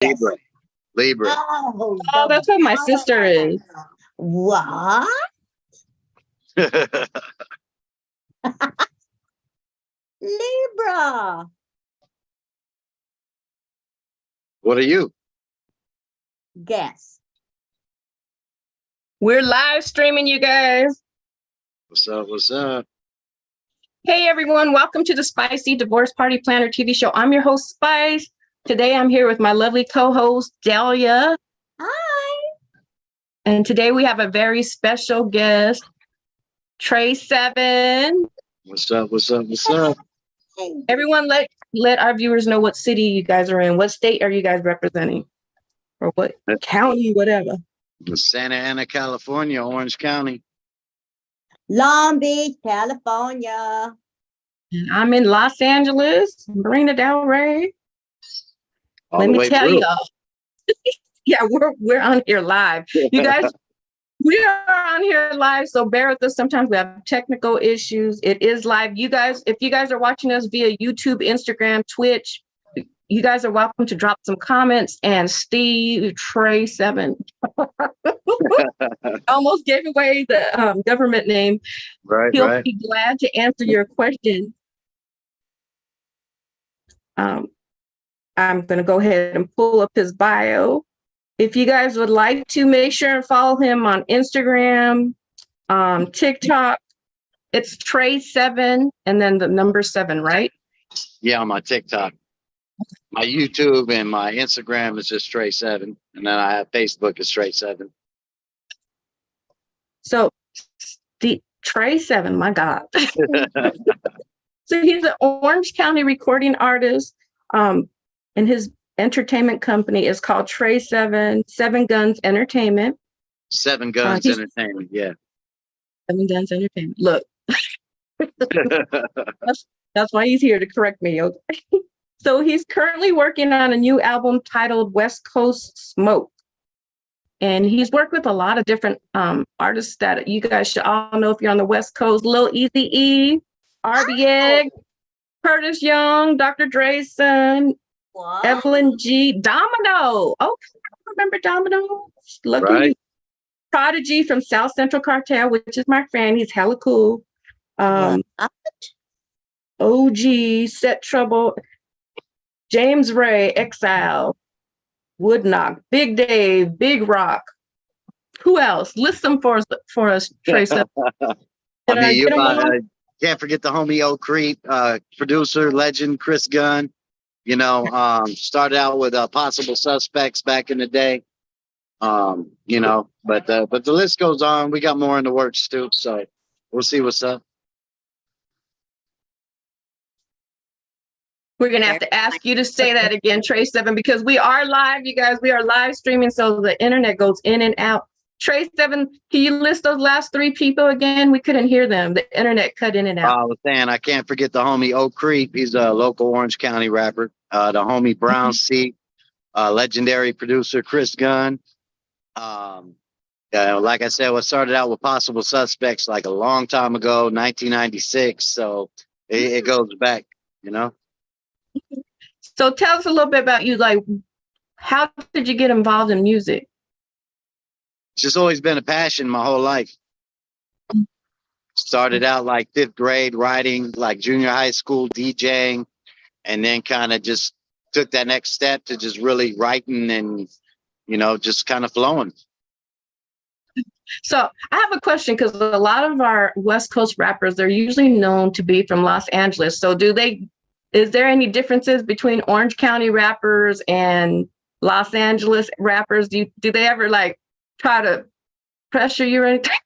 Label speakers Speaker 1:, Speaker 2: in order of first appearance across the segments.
Speaker 1: Libra. Libra.
Speaker 2: Oh, that's what my sister is.
Speaker 3: What? Libra.
Speaker 1: What are you?
Speaker 3: Guess.
Speaker 2: We're live streaming, you guys.
Speaker 1: What's up? What's up?
Speaker 2: Hey, everyone. Welcome to the Spicy Divorce Party Planner TV show. I'm your host, Spice. Today, I'm here with my lovely co-host, Delia.
Speaker 3: Hi.
Speaker 2: And today, we have a very special guest, TRE SEVN.
Speaker 1: What's up? What's up? What's up?
Speaker 2: Everyone, let our viewers know what city you guys are in. What state are you guys representing? Or what county, whatever.
Speaker 1: Santa Ana, California, Orange County.
Speaker 3: Long Beach, California.
Speaker 2: And I'm in Los Angeles, Marina Del Rey.
Speaker 1: All
Speaker 2: Let
Speaker 1: the
Speaker 2: me
Speaker 1: way
Speaker 2: tell
Speaker 1: through.
Speaker 2: y'all. Yeah, we're on here live. You guys, we are on here live, so bear with us. Sometimes we have technical issues. It is live. You guys, if you guys are watching us via YouTube, Instagram, Twitch, you guys are welcome to drop some comments. And Steve TRE SEVN almost gave away the government name.
Speaker 1: Right,
Speaker 2: He'll
Speaker 1: right.
Speaker 2: be glad to answer your question. I'm going to go ahead and pull up his bio. If you guys would like to, make sure and follow him on Instagram, TikTok. It's TRE SEVN and then the number 7, right?
Speaker 1: Yeah, on my TikTok. My YouTube and my Instagram is just TRE SEVN. And then I have Facebook as TRE SEVN.
Speaker 2: So the TRE SEVN, my God. So he's an Orange County recording artist. And his entertainment company is called TRE SEVN, GUNNZ Entertainment.
Speaker 1: 7 GUNNZ Entertainment, yeah.
Speaker 2: 7 GUNNZ Entertainment. Look. That's why he's here to correct me. Okay? So he's currently working on a new album titled Westcoast Smoke. And he's worked with a lot of different artists that you guys should all know if you're on the West Coast. Lil Eazy E, RBX, Curtis Young, Dr. Dre's son,
Speaker 3: What?
Speaker 2: Evelyn G, Domino. Oh, remember Domino? Look,
Speaker 1: Right.
Speaker 2: Prodje from South Central Cartel, which is my friend. He's hella cool. OG, Settrouble, James Ray, Xile, Woodnoc, Big Dave, Big Rocc. Who else? List them for us, TRE SEVN.
Speaker 1: I mean, you can't forget the homie Ocreep, producer, legend, Chris Gunn. You know, started out with Possible Suspects back in the day. You know, but the list goes on. We got more in the works too, so we'll see what's up.
Speaker 2: We're going to have to ask you to say that again, TRE SEVN, because we are live, you guys. We are live streaming, so the internet goes in and out. TRE SEVN, can you list those last 3 people again? We couldn't hear them. The internet cut in and out.
Speaker 1: I was saying, I can't forget the homie Ocreep. He's a local Orange County rapper. The homie Brownside, legendary producer Chris Gunn. Like I said, what started out with Possible Suspects like a long time ago, 1996. So it goes back, you know.
Speaker 2: So tell us a little bit about you. Like, how did you get involved in music?
Speaker 1: It's just always been a passion my whole life. Started out like 5th grade writing, like junior high school DJing, and then kind of just took that next step to just really writing and, you know, just kind of flowing.
Speaker 2: So I have a question, because a lot of our West Coast rappers, they're usually known to be from Los Angeles. So is there any differences between Orange County rappers and Los Angeles rappers? Do they ever like try to pressure you or anything?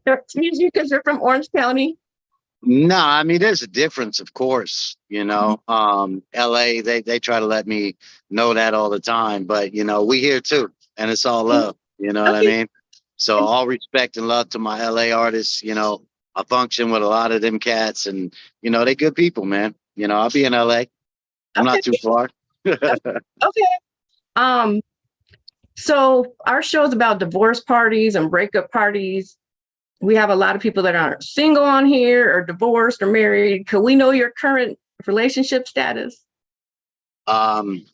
Speaker 2: Excuse me, because you're from Orange County?
Speaker 1: No, I mean, there's a difference, of course. You know, LA, they try to let me know that all the time, but you know, we here too, and it's all love. You know what I mean? So all respect and love to my LA artists. You know, I function with a lot of them cats, and you know, they good people, man. You know, I'll be in LA. I'm not too far.
Speaker 2: Okay. So our show is about divorce parties and breakup parties. We have a lot of people that aren't single on here or divorced or married. Could we know your current relationship status?
Speaker 1: Um,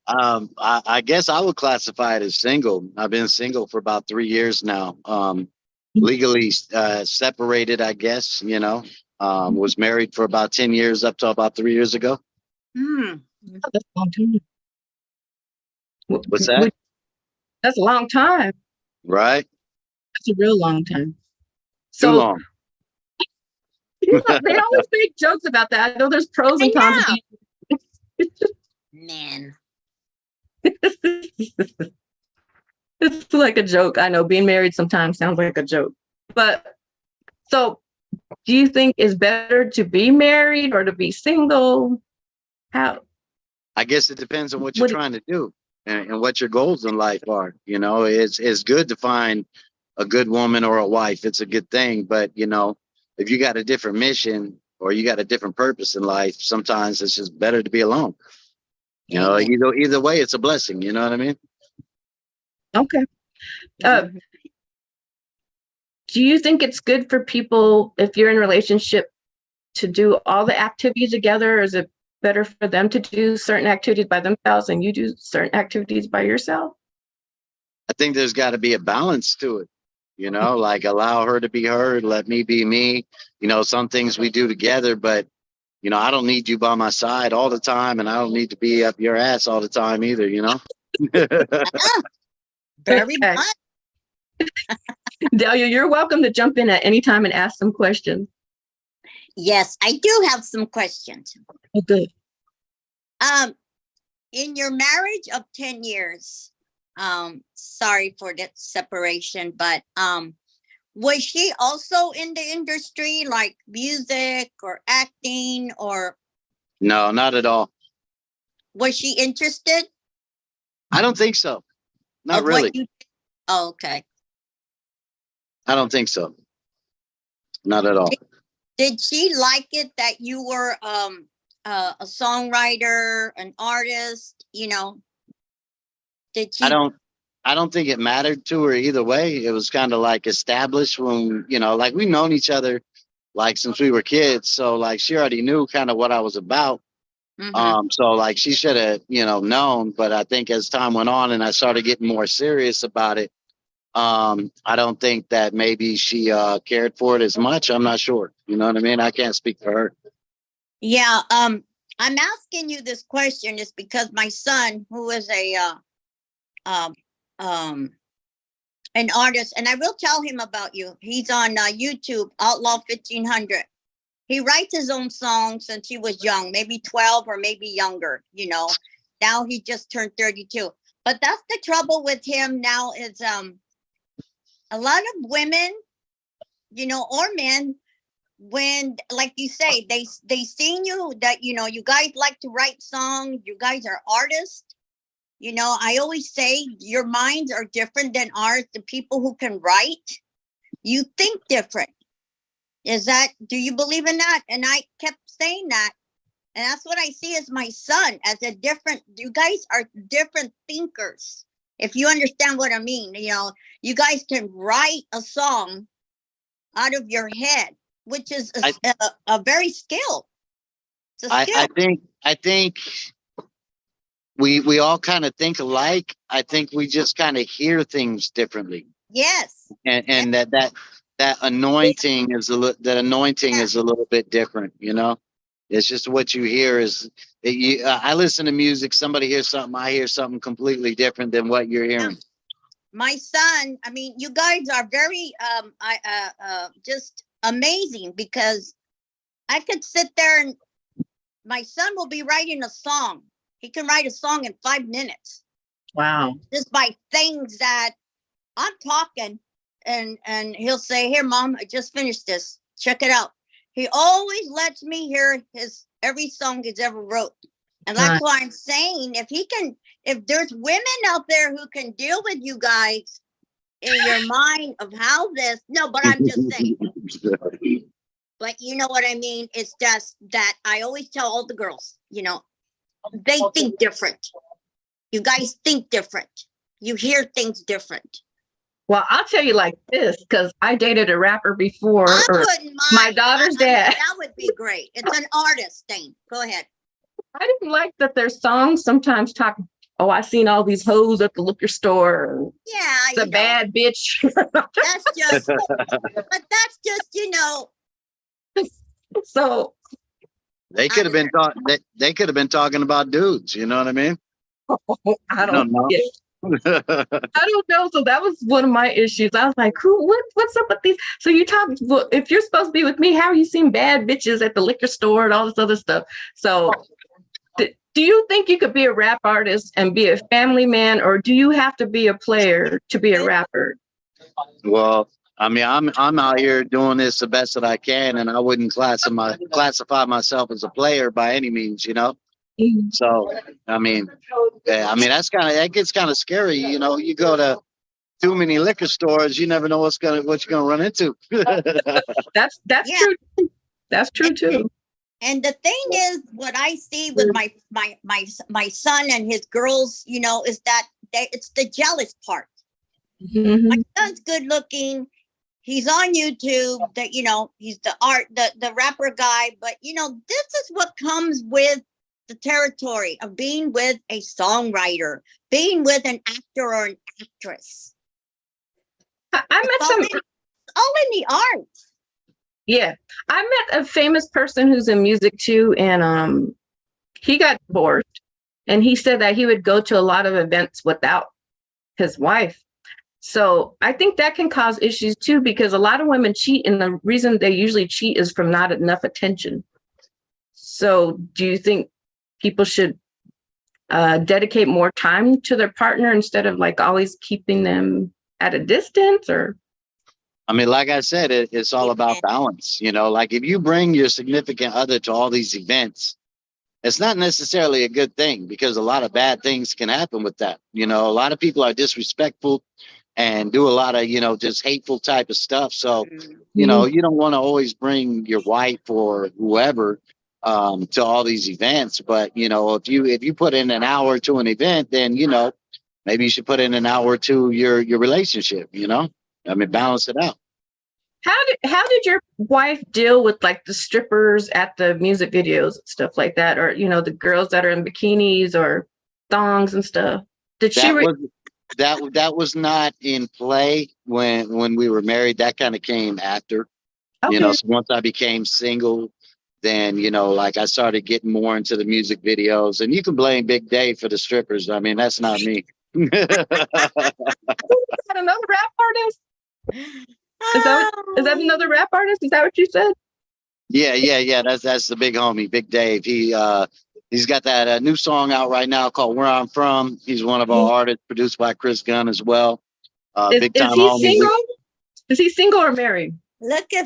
Speaker 1: I guess I would classify it as single. I've been single for about 3 years now. Legally separated, I guess, you know. Was married for about 10 years up to about 3 years ago.
Speaker 3: Hmm.
Speaker 2: That's a long time.
Speaker 1: What's that?
Speaker 2: That's a long time.
Speaker 1: Right?
Speaker 2: That's a real long time.
Speaker 1: Too
Speaker 2: So
Speaker 1: long.
Speaker 2: you know, they always make jokes about that. I know there's pros and cons.
Speaker 3: Man.
Speaker 2: It's like a joke. I know being married sometimes sounds like a joke. But so do you think it's better to be married or to be single? How?
Speaker 1: I guess it depends on what you're
Speaker 2: What?
Speaker 1: trying to do and what your goals in life are. You know, it's good to find a good woman or a wife. It's a good thing. But, you know, if you got a different mission or you got a different purpose in life, sometimes it's just better to be alone. You know, either way, it's a blessing. You know what I mean?
Speaker 2: Okay. Do you think it's good for people, if you're in a relationship, to do all the activities together? Or is it better for them to do certain activities by themselves and you do certain activities by yourself?
Speaker 1: I think there's got to be a balance to it. You know, like allow her to be her, let me be me. You know, some things we do together, but you know, I don't need you by my side all the time, and I don't need to be up your ass all the time either. You know.
Speaker 3: Very
Speaker 2: Okay.
Speaker 3: much.
Speaker 2: Delia, you're welcome to jump in at any time and ask some questions.
Speaker 3: Yes, I do have some questions.
Speaker 2: Oh, good.
Speaker 3: In your marriage of 10 years, sorry for that separation, but was she also in the industry, like music or acting, or
Speaker 1: No, not at all.
Speaker 3: was she interested?
Speaker 1: I don't think so. Not
Speaker 3: Of
Speaker 1: really.
Speaker 3: what you? Oh, okay.
Speaker 1: I don't think so. Not at all.
Speaker 3: Did she like it that you were a songwriter, an artist? You know, did she?
Speaker 1: I don't think it mattered to her either way. It was kind of like established when, you know, like we've known each other like since we were kids. So like she already knew kind of what I was about. So like she should have, you know, known. But I think as time went on and I started getting more serious about it, I don't think that maybe she cared for it as much. I'm not sure. You know what I mean? I can't speak for her.
Speaker 3: Yeah. I'm asking you this question is because my son, who is an artist, and I will tell him about you. He's on YouTube, Outlaw 1500. He writes his own songs since he was young, maybe 12 or maybe younger, you know. Now he just turned 32. But that's the trouble with him now is a lot of women, you know, or men, when, like you say, they seen you that, you know, you guys like to write songs, you guys are artists. You know, I always say your minds are different than ours. The people who can write, you think different. Do you believe in that? And I kept saying that. And that's what I see as my son, as you guys are different thinkers. If you understand what I mean, you know, you guys can write a song out of your head, which is a very skill. It's a skill.
Speaker 1: I think we all kind of think alike. I think we just kind of hear things differently.
Speaker 3: Yes.
Speaker 1: And that anointing is a little bit different, you know. It's just what you hear I listen to music, somebody hears something, I hear something completely different than what you're hearing.
Speaker 3: My son, I mean, you guys are very just amazing, because I could sit there and my son will be writing a song. He can write a song in 5 minutes.
Speaker 2: Wow.
Speaker 3: Just by things that I'm talking, and he'll say, "Here, Mom, I just finished this. Check it out." He always lets me hear every song he's ever wrote. And that's why I'm saying, if there's women out there who can deal with you guys in your mind of how this, no, but I'm just saying. But you know what I mean? It's just that I always tell all the girls, you know, they think different. You guys think different. You hear things different.
Speaker 2: Well, I'll tell you like this, because I dated a rapper before,
Speaker 3: I
Speaker 2: or
Speaker 3: wouldn't mind.
Speaker 2: my daughter's
Speaker 3: I mean,
Speaker 2: dad.
Speaker 3: that would be great. It's an artist thing. Go ahead.
Speaker 2: I didn't like that their songs sometimes talk, oh, I seen all these hoes at the liquor store. And
Speaker 3: Yeah,
Speaker 2: the bad bitch.
Speaker 3: that's just, but that's just,
Speaker 2: So
Speaker 1: They could have been talking. They could have been talking about dudes. You know what I mean?
Speaker 2: I
Speaker 1: You don't
Speaker 2: don't
Speaker 1: know.
Speaker 2: get I don't know. So that was one of my issues. I was like, what's up with these? So you talk, well, if you're supposed to be with me, how are you seeing bad bitches at the liquor store and all this other stuff? So do you think you could be a rap artist and be a family man, or do you have to be a player to be a rapper?
Speaker 1: Well, I mean, I'm out here doing this the best that I can, and I wouldn't classify myself as a player by any means, you know.
Speaker 2: Mhm.
Speaker 1: So, I mean, that gets kind of scary, you know. You go to too many liquor stores, you never know what you're gonna run into.
Speaker 2: That's
Speaker 3: Yeah.
Speaker 2: true. That's true too.
Speaker 3: And the thing is, what I see with my son and his girls, is that it's the jealous part.
Speaker 2: Mhm.
Speaker 3: My son's good looking. He's on YouTube. That he's the rapper guy. But this is what comes with the territory of being with a songwriter, being with an actor or an actress.
Speaker 2: I
Speaker 3: It's
Speaker 2: met some.
Speaker 3: all in the arts.
Speaker 2: Yeah, I met a famous person who's in music too, and he got divorced, and he said that he would go to a lot of events without his wife. So I think that can cause issues too, because a lot of women cheat, and the reason they usually cheat is from not enough attention. So do you think people should dedicate more time to their partner instead of like always keeping them at a distance? Or
Speaker 1: I mean, like I said, it's all about balance. You know, like if you bring your significant other to all these events, it's not necessarily a good thing, because a lot of bad things can happen with that. You know, a lot of people are disrespectful and do a lot of, just hateful type of stuff. So, you don't want to always bring your wife or whoever to all these events. But, if you put in an hour to an event, then, maybe you should put in an hour to your relationship, I mean, balance it out.
Speaker 2: How did your wife deal with like the strippers at the music videos and stuff like that, or the girls that are in bikinis or thongs and stuff? Did she?
Speaker 1: That was not in play when we were married. That kind of came after.
Speaker 2: Okay.
Speaker 1: So once I became single, then like I started getting more into the music videos. And you can blame Big Dave for the strippers. I mean, that's not me.
Speaker 2: Is that another rap artist? Is that another rap artist? Is that what you said?
Speaker 1: Yeah. That's the big homie, Big Dave. He's got that new song out right now called "Where I'm From." He's one of our artists, produced by Gunn as well. Big time
Speaker 2: he
Speaker 1: homie.
Speaker 2: single? Is he single or married?
Speaker 3: Look at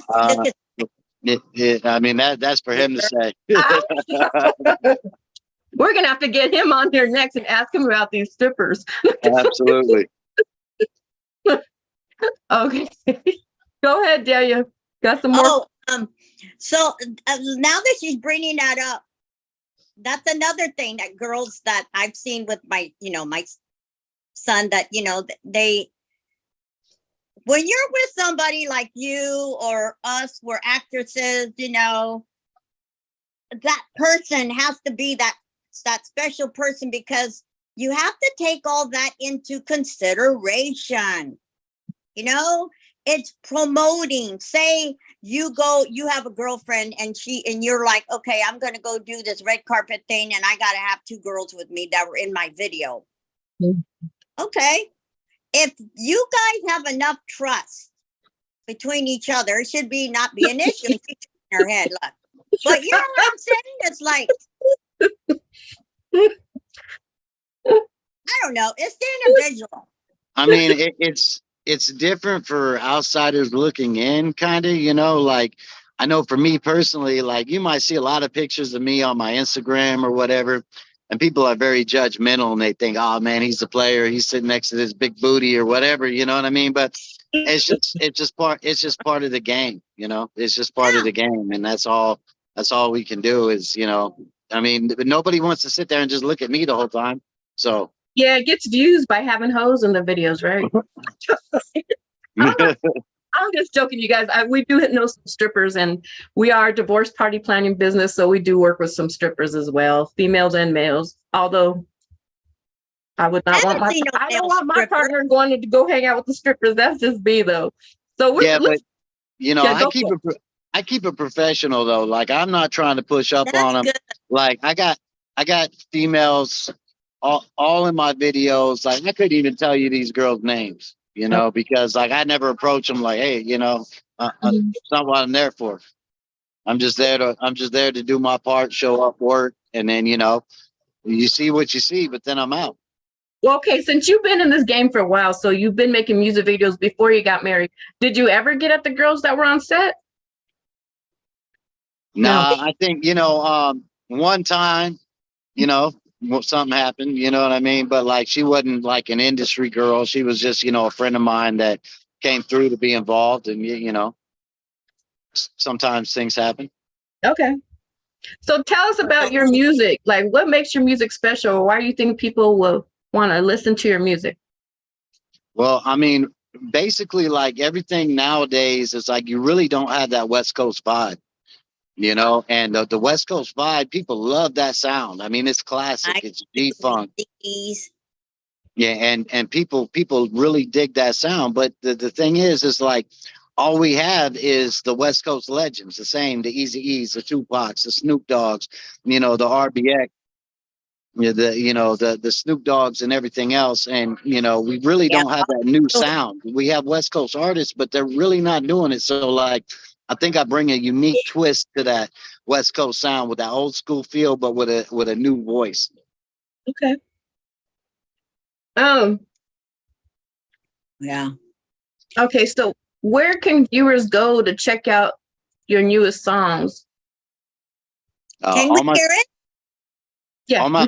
Speaker 1: I mean, that's for him to say.
Speaker 2: We're gonna have to get him on here next and ask him about these strippers.
Speaker 1: Absolutely.
Speaker 2: Okay. Go ahead, Delia. Got some more?
Speaker 3: So now that she's bringing that up, that's another thing that girls that I've seen with my son, that, when you're with somebody like you or us, we're actresses, that person has to be that special person, because you have to take all that into consideration. It's promoting. Say you have a girlfriend and you're like, okay, I'm going to go do this red carpet thing, and I got to have 2 girls with me that were in my video. Okay. If you guys have enough trust between each other, it should not be an issue. She's in her head, look. But you know what I'm saying? It's like, I don't know. It's the individual.
Speaker 1: I mean, it's different for outsiders looking in, kind of, like, I know for me personally, like, you might see a lot of pictures of me on my Instagram or whatever, and people are very judgmental, and they think, oh man, he's a player, he's sitting next to this big booty or whatever, you know what I mean? But it's just part of the game, it's just part of the game. And that's all we can do is, I mean, nobody wants to sit there and just look at me the whole time. So
Speaker 2: Yeah, it gets views by having hoes in the videos, right? I'm, not- I'm just joking, you guys. We do know some strippers, and we are a divorce party planning business, so we do work with some strippers as well, females and males. Although I would not want
Speaker 3: haven't
Speaker 2: my
Speaker 3: seen no
Speaker 2: I don't
Speaker 3: male
Speaker 2: want my
Speaker 3: stripper.
Speaker 2: partner going to go hang out with the strippers. That's just me, though. So
Speaker 1: Yeah, but
Speaker 2: let's
Speaker 1: you know,
Speaker 2: yeah, go for it.
Speaker 1: I keep it professional though. Like I'm not trying to push up on
Speaker 3: That's
Speaker 1: them.
Speaker 3: good.
Speaker 1: Like I got females all in my videos. Like I couldn't even tell you these girls' names, you know, because like I never approach them like, hey, you know,
Speaker 2: Mhm.
Speaker 1: it's not what I'm there for. I'm just there to do my part, show up, work, and then you know, you see what you see, but then I'm out.
Speaker 2: Well, okay, since you've been in this game for a while, so you've been making music videos before you got married. Did you ever get at the girls that were on set? No.
Speaker 1: Nah, I think, you know, one time, you know, something happened, you know what I mean? But like, she wasn't like an industry girl. She was just, you know, a friend of mine that came through to be involved. And, you know, sometimes things happen.
Speaker 2: Okay. So tell us about your music. Like, what makes your music special? Why do you think people will want to listen to your music?
Speaker 1: Well, I mean, basically, like everything nowadays is like you really don't have that West Coast vibe, you know, and the West Coast vibe, people love that sound. I mean, it's classic,
Speaker 3: I
Speaker 1: it's G funk.
Speaker 3: these.
Speaker 1: Yeah, and people really dig that sound. But the thing is like all we have is the West Coast legends, the same, the Easy E's, the Tupacs, the Snoop Dogs, you know, the RBX, the Snoop Dogs and everything else. And you know, we really
Speaker 3: Yeah.
Speaker 1: don't have that new sound. We have West Coast artists, but they're really not doing it. So like I think I bring a unique twist to that West Coast sound with that old school feel, but with a new voice.
Speaker 2: Okay. Um,
Speaker 3: Yeah.
Speaker 2: okay, so where can viewers go to check out your newest songs?
Speaker 3: Can we
Speaker 1: All my
Speaker 3: hear it?
Speaker 2: Yeah.
Speaker 1: all my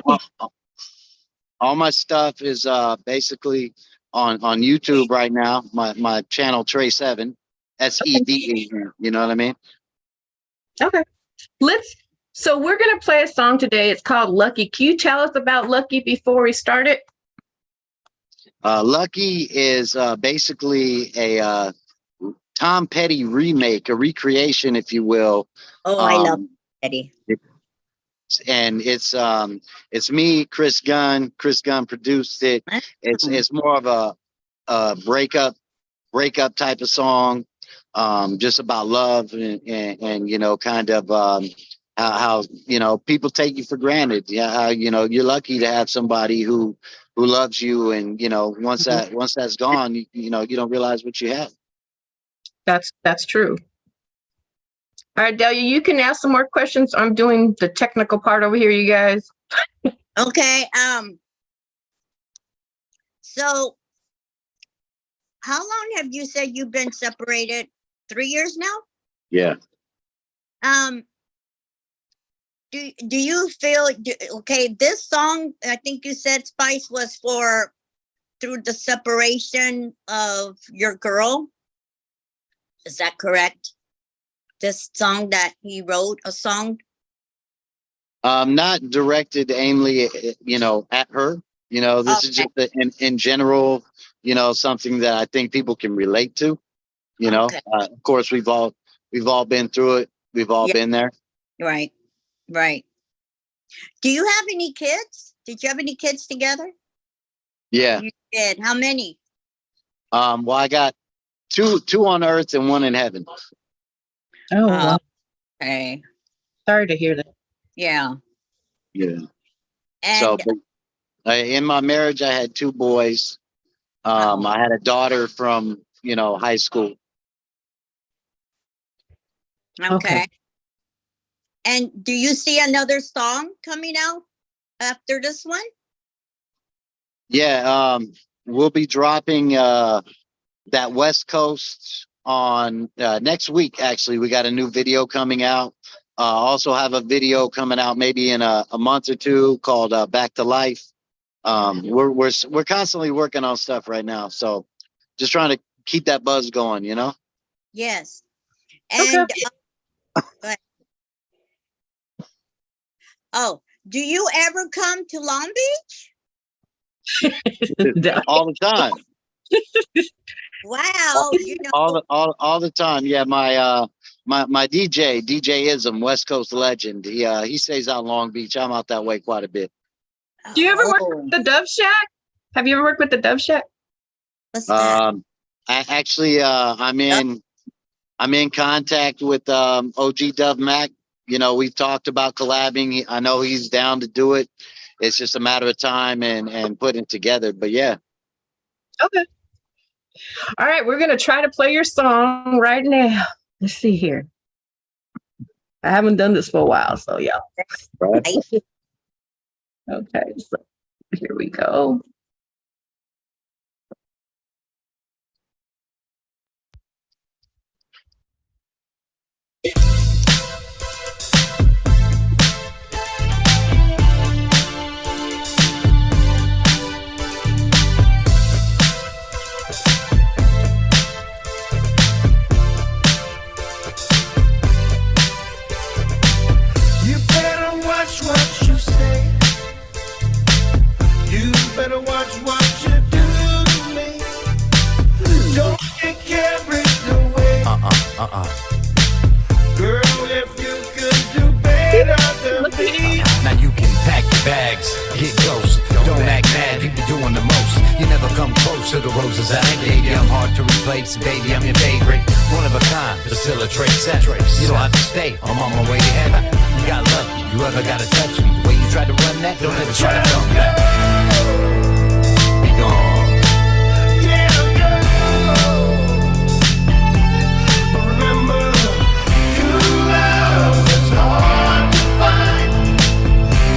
Speaker 1: all my stuff is basically on YouTube right now. My channel TRE SEVN, SEVE. You know what I mean?
Speaker 2: Okay. So we're gonna play a song today. It's called Lucky. Can you tell us about Lucky before we start it?
Speaker 1: Lucky is basically a Tom Petty remake, a recreation, if you will.
Speaker 3: Oh, I love
Speaker 1: Um,
Speaker 3: Eddie.
Speaker 1: and it's me, Chris Gunn. Chris Gunn produced it. It's more of a breakup type of song, just about love and you know, kind of how you know people take you for granted. Yeah, how you know you're lucky to have somebody who loves you, and you know once that's gone, you know you don't realize what you have.
Speaker 2: That's true. All right, Delia, you can ask some more questions. I'm doing the technical part over here, you guys.
Speaker 3: Okay. So how long have you said you've been separated? 3 years now?
Speaker 1: Yeah.
Speaker 3: Um, do you feel okay? This song, I think you said Spice was for through the separation of your girl. Is that correct? This song that he wrote a song.
Speaker 1: Not directed aimly, you know, at her. You know, this is just in general, you know, something that I think people can relate to. You know, of course, we've all been through it. We've all been there.
Speaker 3: Right. Do you have any kids? Did you have any kids together?
Speaker 1: Yeah.
Speaker 3: You did. How many?
Speaker 1: Well, I got two on earth and one in heaven.
Speaker 2: Oh, wow.
Speaker 3: Okay.
Speaker 2: Sorry to hear that.
Speaker 3: Yeah.
Speaker 1: Yeah.
Speaker 3: And
Speaker 1: So in my marriage, I had two boys. I had a daughter from, you know, high school.
Speaker 3: okay. And do you see another song coming out after this one?
Speaker 1: Yeah. We'll be dropping that West Coast on next week. Actually, we got a new video coming out. Also have a video coming out maybe in a month or two called Back to Life. We're constantly working on stuff right now. So just trying to keep that buzz going, you know?
Speaker 3: Yes. And oh, do you ever come to Long Beach?
Speaker 1: all the time.
Speaker 3: Wow, you know,
Speaker 1: All the time. Yeah, my DJ Ism, West Coast legend. He stays out in Long Beach. I'm out that way quite a bit.
Speaker 2: Do you ever work
Speaker 3: oh,
Speaker 2: with the Dove Shack? Have you ever worked with the Dove Shack?
Speaker 3: what's that?
Speaker 1: I'm in contact with OG Dove Mac. You know, we've talked about collabing. I know he's down to do it. It's just a matter of time and putting it together. But yeah.
Speaker 2: Okay. All right, we're gonna try to play your song right now. Let's see here. I haven't done this for a while, so yeah.
Speaker 1: Right.
Speaker 2: Okay, so here we go.
Speaker 4: You better watch what you say. You better watch what you do to me. Don't get carried away. Girl, if you could do better than me.
Speaker 5: Now you can pack your bags, get close. Don't act mad, you be doing the most. You never come close to the roses I gave you. I'm hard to replace, baby, I'm your favorite. One of a kind, but still a trace. You don't have to stay, I'm on my way to heaven. You got lucky, you ever gotta touch me. The way you try to run that, don't ever try to come back. Be gone.
Speaker 4: Yeah, girl. But remember, good love is hard to find.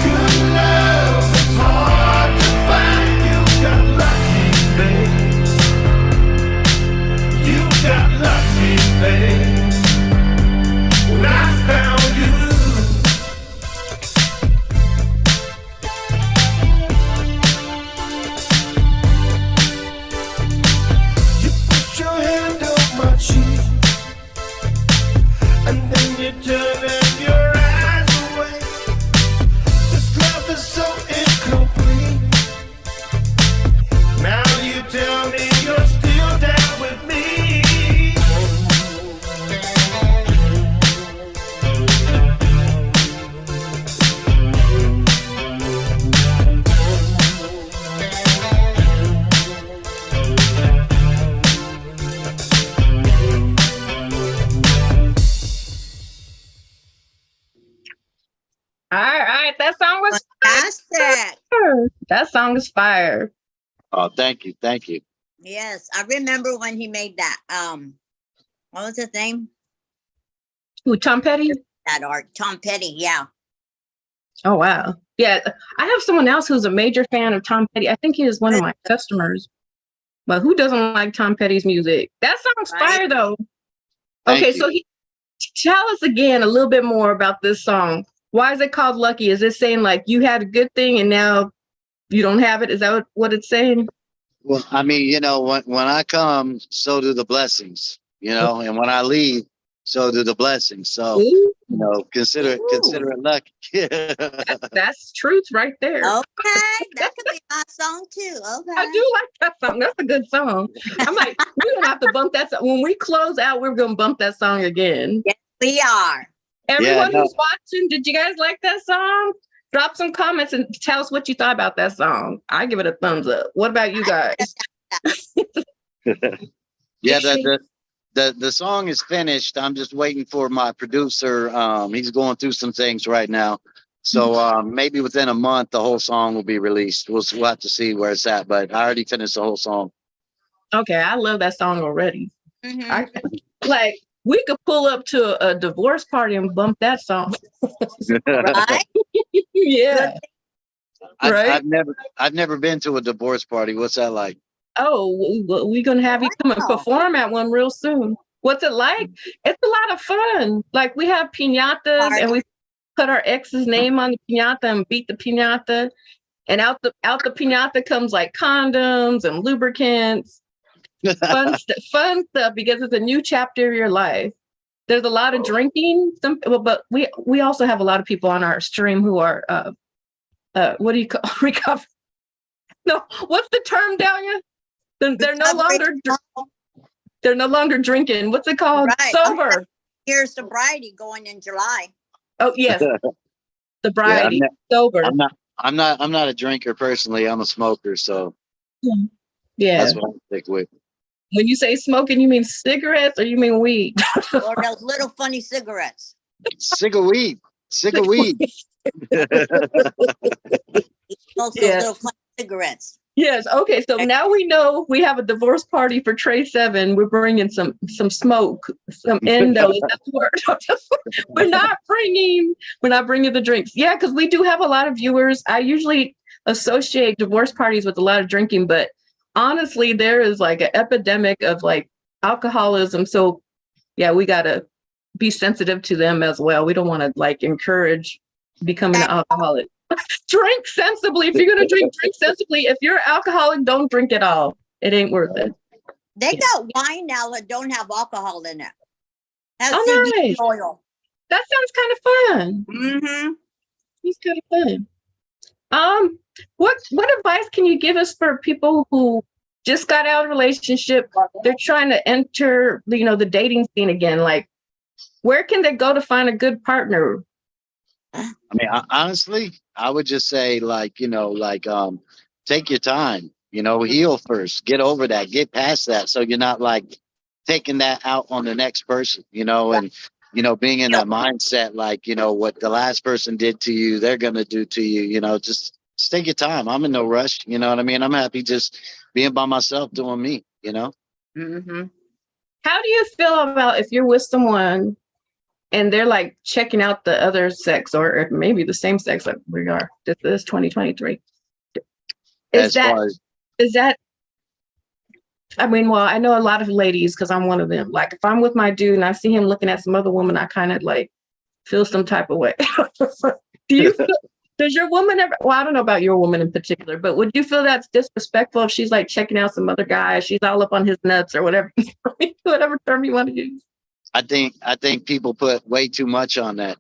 Speaker 4: Good love is hard to find. You got lucky, babe. You got lucky, babe. When I found you. You put your hand on my cheek, and then you turn and your eyes away. This love is so incomplete. Now you tell me you're still down with me.
Speaker 2: All right, that song was
Speaker 3: Fantastic.
Speaker 2: fire. That song is fire.
Speaker 1: Oh, thank you. Thank you.
Speaker 3: Yes, I remember when he made that. What was his name?
Speaker 2: Ooh, Tom Petty.
Speaker 3: That art, Tom Petty. Yeah.
Speaker 2: Oh wow. Yeah, I have someone else who's a major fan of Tom Petty. I think he is one of my customers. But who doesn't like Tom Petty's music? That song's
Speaker 3: Right.
Speaker 2: fire though.
Speaker 1: Thank
Speaker 2: Okay,
Speaker 1: you.
Speaker 2: so tell us again a little bit more about this song. Why is it called Lucky? Is it saying like you had a good thing and now you don't have it? Is that what it's saying?
Speaker 1: Well, I mean, you know, when I come, so do the blessings, you know, and when I leave, so do the blessings. So,
Speaker 2: Ooh,
Speaker 1: you know, consider it lucky.
Speaker 2: that's truth right there.
Speaker 3: Okay, that could be my song too. Okay.
Speaker 2: I do like that song. That's a good song. I'm like, we're gonna have to bump that song. When we close out, we're gonna bump that song again.
Speaker 3: We are.
Speaker 2: Everyone
Speaker 1: no.
Speaker 2: who's watching, did you guys like that song? Drop some comments and tell us what you thought about that song. I give it a thumbs up. What about you guys?
Speaker 1: Yeah, the song is finished. I'm just waiting for my producer. He's going through some things right now. So maybe within a month, the whole song will be released. We'll have to see where it's at, but I already finished the whole song.
Speaker 2: Okay, I love that song already.
Speaker 3: Mhm.
Speaker 2: Like, we could pull up to a divorce party and bump that song.
Speaker 3: Right?
Speaker 2: Yeah. Right?
Speaker 1: I've never been to a divorce party. What's that like?
Speaker 2: Oh, we're gonna have you come and
Speaker 3: Wow.
Speaker 2: perform at one real soon. What's it like? It's a lot of fun. Like, we have piñatas and we put our ex's name on the piñata and beat the piñata. And out the piñata comes like condoms and lubricants. Fun stuff because it's a new chapter of your life. There's a lot of drinking, but we also have a lot of people on our stream who are what do you call recover? No, what's the term, Dahlia? They're no longer drinking. What's it called?
Speaker 3: Right.
Speaker 2: Sober.
Speaker 3: Here's sobriety going in July.
Speaker 2: Oh yes, sobriety,
Speaker 1: Yeah,
Speaker 2: sober.
Speaker 1: I'm not a drinker personally. I'm a smoker, so
Speaker 2: Yeah.
Speaker 1: that's what I stick with.
Speaker 2: When you say smoking, you mean cigarettes or you mean weed?
Speaker 3: Or those little funny cigarettes.
Speaker 1: Sick of weed. Sick of weed.
Speaker 3: Also
Speaker 2: Yeah.
Speaker 3: little funny cigarettes.
Speaker 2: Yes. Okay. So now we know we have a divorce party for TRE SEVN. We're bringing some smoke, some endo. That's the word. We're not bringing the drinks. Yeah, because we do have a lot of viewers. I usually associate divorce parties with a lot of drinking, but honestly, there is like an epidemic of like alcoholism. So yeah, we gotta be sensitive to them as well. We don't want to like encourage becoming an alcoholic. Drink sensibly. If you're gonna drink sensibly. If you're alcoholic, don't drink at all. It ain't worth it.
Speaker 3: They got wine now that don't have alcohol in it. Has
Speaker 2: Oh,
Speaker 3: CBD
Speaker 2: nice.
Speaker 3: oil.
Speaker 2: That sounds kind of fun.
Speaker 3: Mm-hmm.
Speaker 2: It's kind of fun. What advice can you give us for people who just got out of a relationship? They're trying to enter, the dating scene again. Like, where can they go to find a good partner?
Speaker 1: I mean, honestly, I would just say take your time, heal first, get over that, get past that. So you're not like taking that out on the next person, and, being in that mindset, like, what the last person did to you, they're going to do to you, just take your time. I'm in no rush. You know what I mean? I'm happy just being by myself doing me,
Speaker 2: Mm-hmm. How do you feel about if you're with someone and they're like checking out the other sex or maybe the same sex like we are? This is 2023. Is that I mean, well, I know a lot of ladies because I'm one of them. Like if I'm with my dude and I see him looking at some other woman, I kind of like feel some type of way. Does your woman ever, well, I don't know about your woman in particular, but would you feel that's disrespectful if she's like checking out some other guy, she's all up on his nuts or whatever, whatever term you want to use?
Speaker 1: I think people put way too much on that,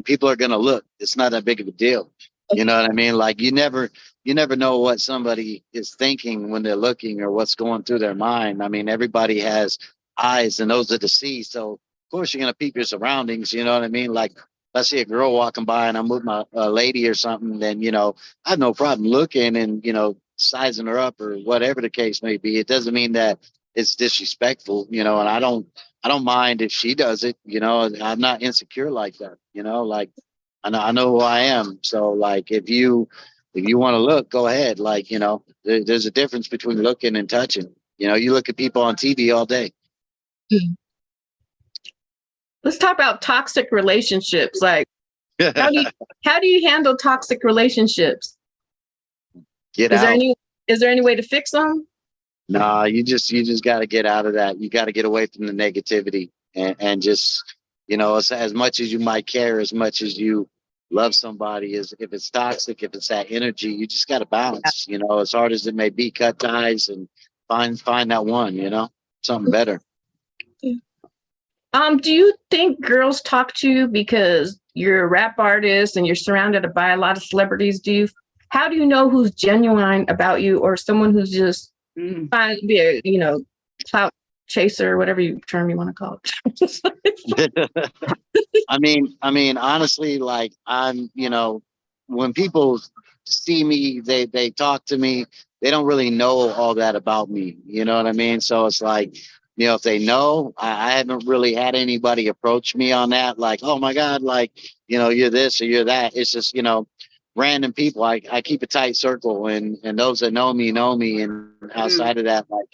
Speaker 1: people are going to look. It's not that big of a deal. You know what I mean? Like you never know what somebody is thinking when they're looking or what's going through their mind. I mean, everybody has eyes and those are to see. So of course you're going to peep your surroundings. You know what I mean? Like I see a girl walking by and I'm with my lady or something, then, I have no problem looking and, sizing her up or whatever the case may be. It doesn't mean that it's disrespectful, and I don't mind if she does it, I'm not insecure like that, like I know who I am. So like, if you want to look, go ahead. Like, there's a difference between looking and touching, you look at people on TV all day.
Speaker 2: Let's talk about toxic relationships. Like, how do you handle toxic relationships?
Speaker 1: Get out.
Speaker 2: Is there any way to fix them?
Speaker 1: Nah, you just got to get out of that. You got to get away from the negativity and just, as much as you might care, as much as you love somebody, is if it's toxic, if it's that energy, you just got to balance, as hard as it may be, cut ties and find that one, something better.
Speaker 2: Do you think girls talk to you because you're a rap artist and you're surrounded by a lot of celebrities? How do you know who's genuine about you or someone who's just trying to be a, clout chaser, whatever term you want to call it?
Speaker 1: I mean, honestly, like I'm, when people see me, they talk to me, they don't really know all that about me. You know what I mean? So it's like, if they know, I haven't really had anybody approach me on that. Like, oh my God, like, you're this or you're that. It's just, random people. I keep a tight circle and those that know me. And outside of that, like,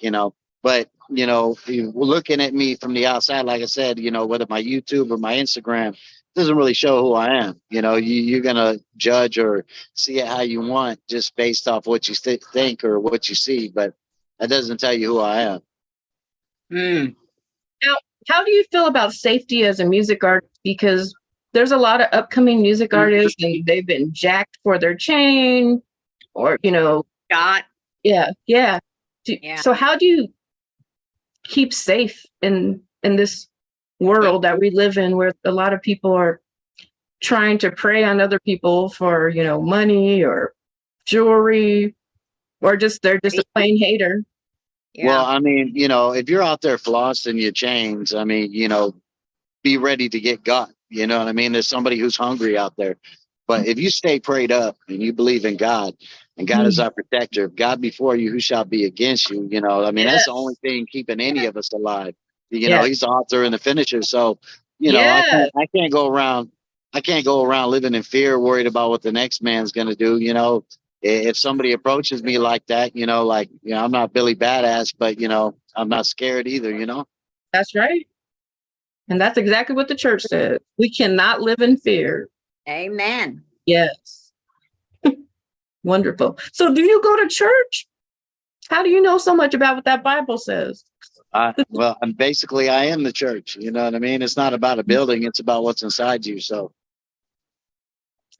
Speaker 1: but, looking at me from the outside, like I said, whether my YouTube or my Instagram doesn't really show who I am. You're going to judge or see it how you want just based off what you think or what you see. But that doesn't tell you who I am.
Speaker 2: Now, how do you feel about safety as a music artist? Because there's a lot of upcoming music artists and they've been jacked for their chain or,
Speaker 3: Got.
Speaker 2: Yeah. So how do you keep safe in this world that we live in where a lot of people are trying to prey on other people for, money or jewelry? Or just they're just a plain hater.
Speaker 1: Well,
Speaker 3: Yeah.
Speaker 1: I mean, if you're out there flossing your chains, I mean, be ready to get got. You know what I mean? There's somebody who's hungry out there. But if you stay prayed up and you believe in God, and God is our protector, if God before you, who shall be against you? I mean, that's the only thing keeping any of us alive.
Speaker 2: Yes.
Speaker 1: He's the author and the finisher. So,
Speaker 2: Yes.
Speaker 1: I can't go around. I can't go around living in fear, worried about what the next man's gonna do. If somebody approaches me like that, I'm not Billy Badass, but I'm not scared either.
Speaker 2: That's right. And that's exactly what the church said. We cannot live in fear.
Speaker 3: Amen.
Speaker 2: Yes. Wonderful. So do you go to church? How do you know so much about what that Bible says?
Speaker 1: Well, I am the church. You know what I mean? It's not about a building; it's about what's inside you. So,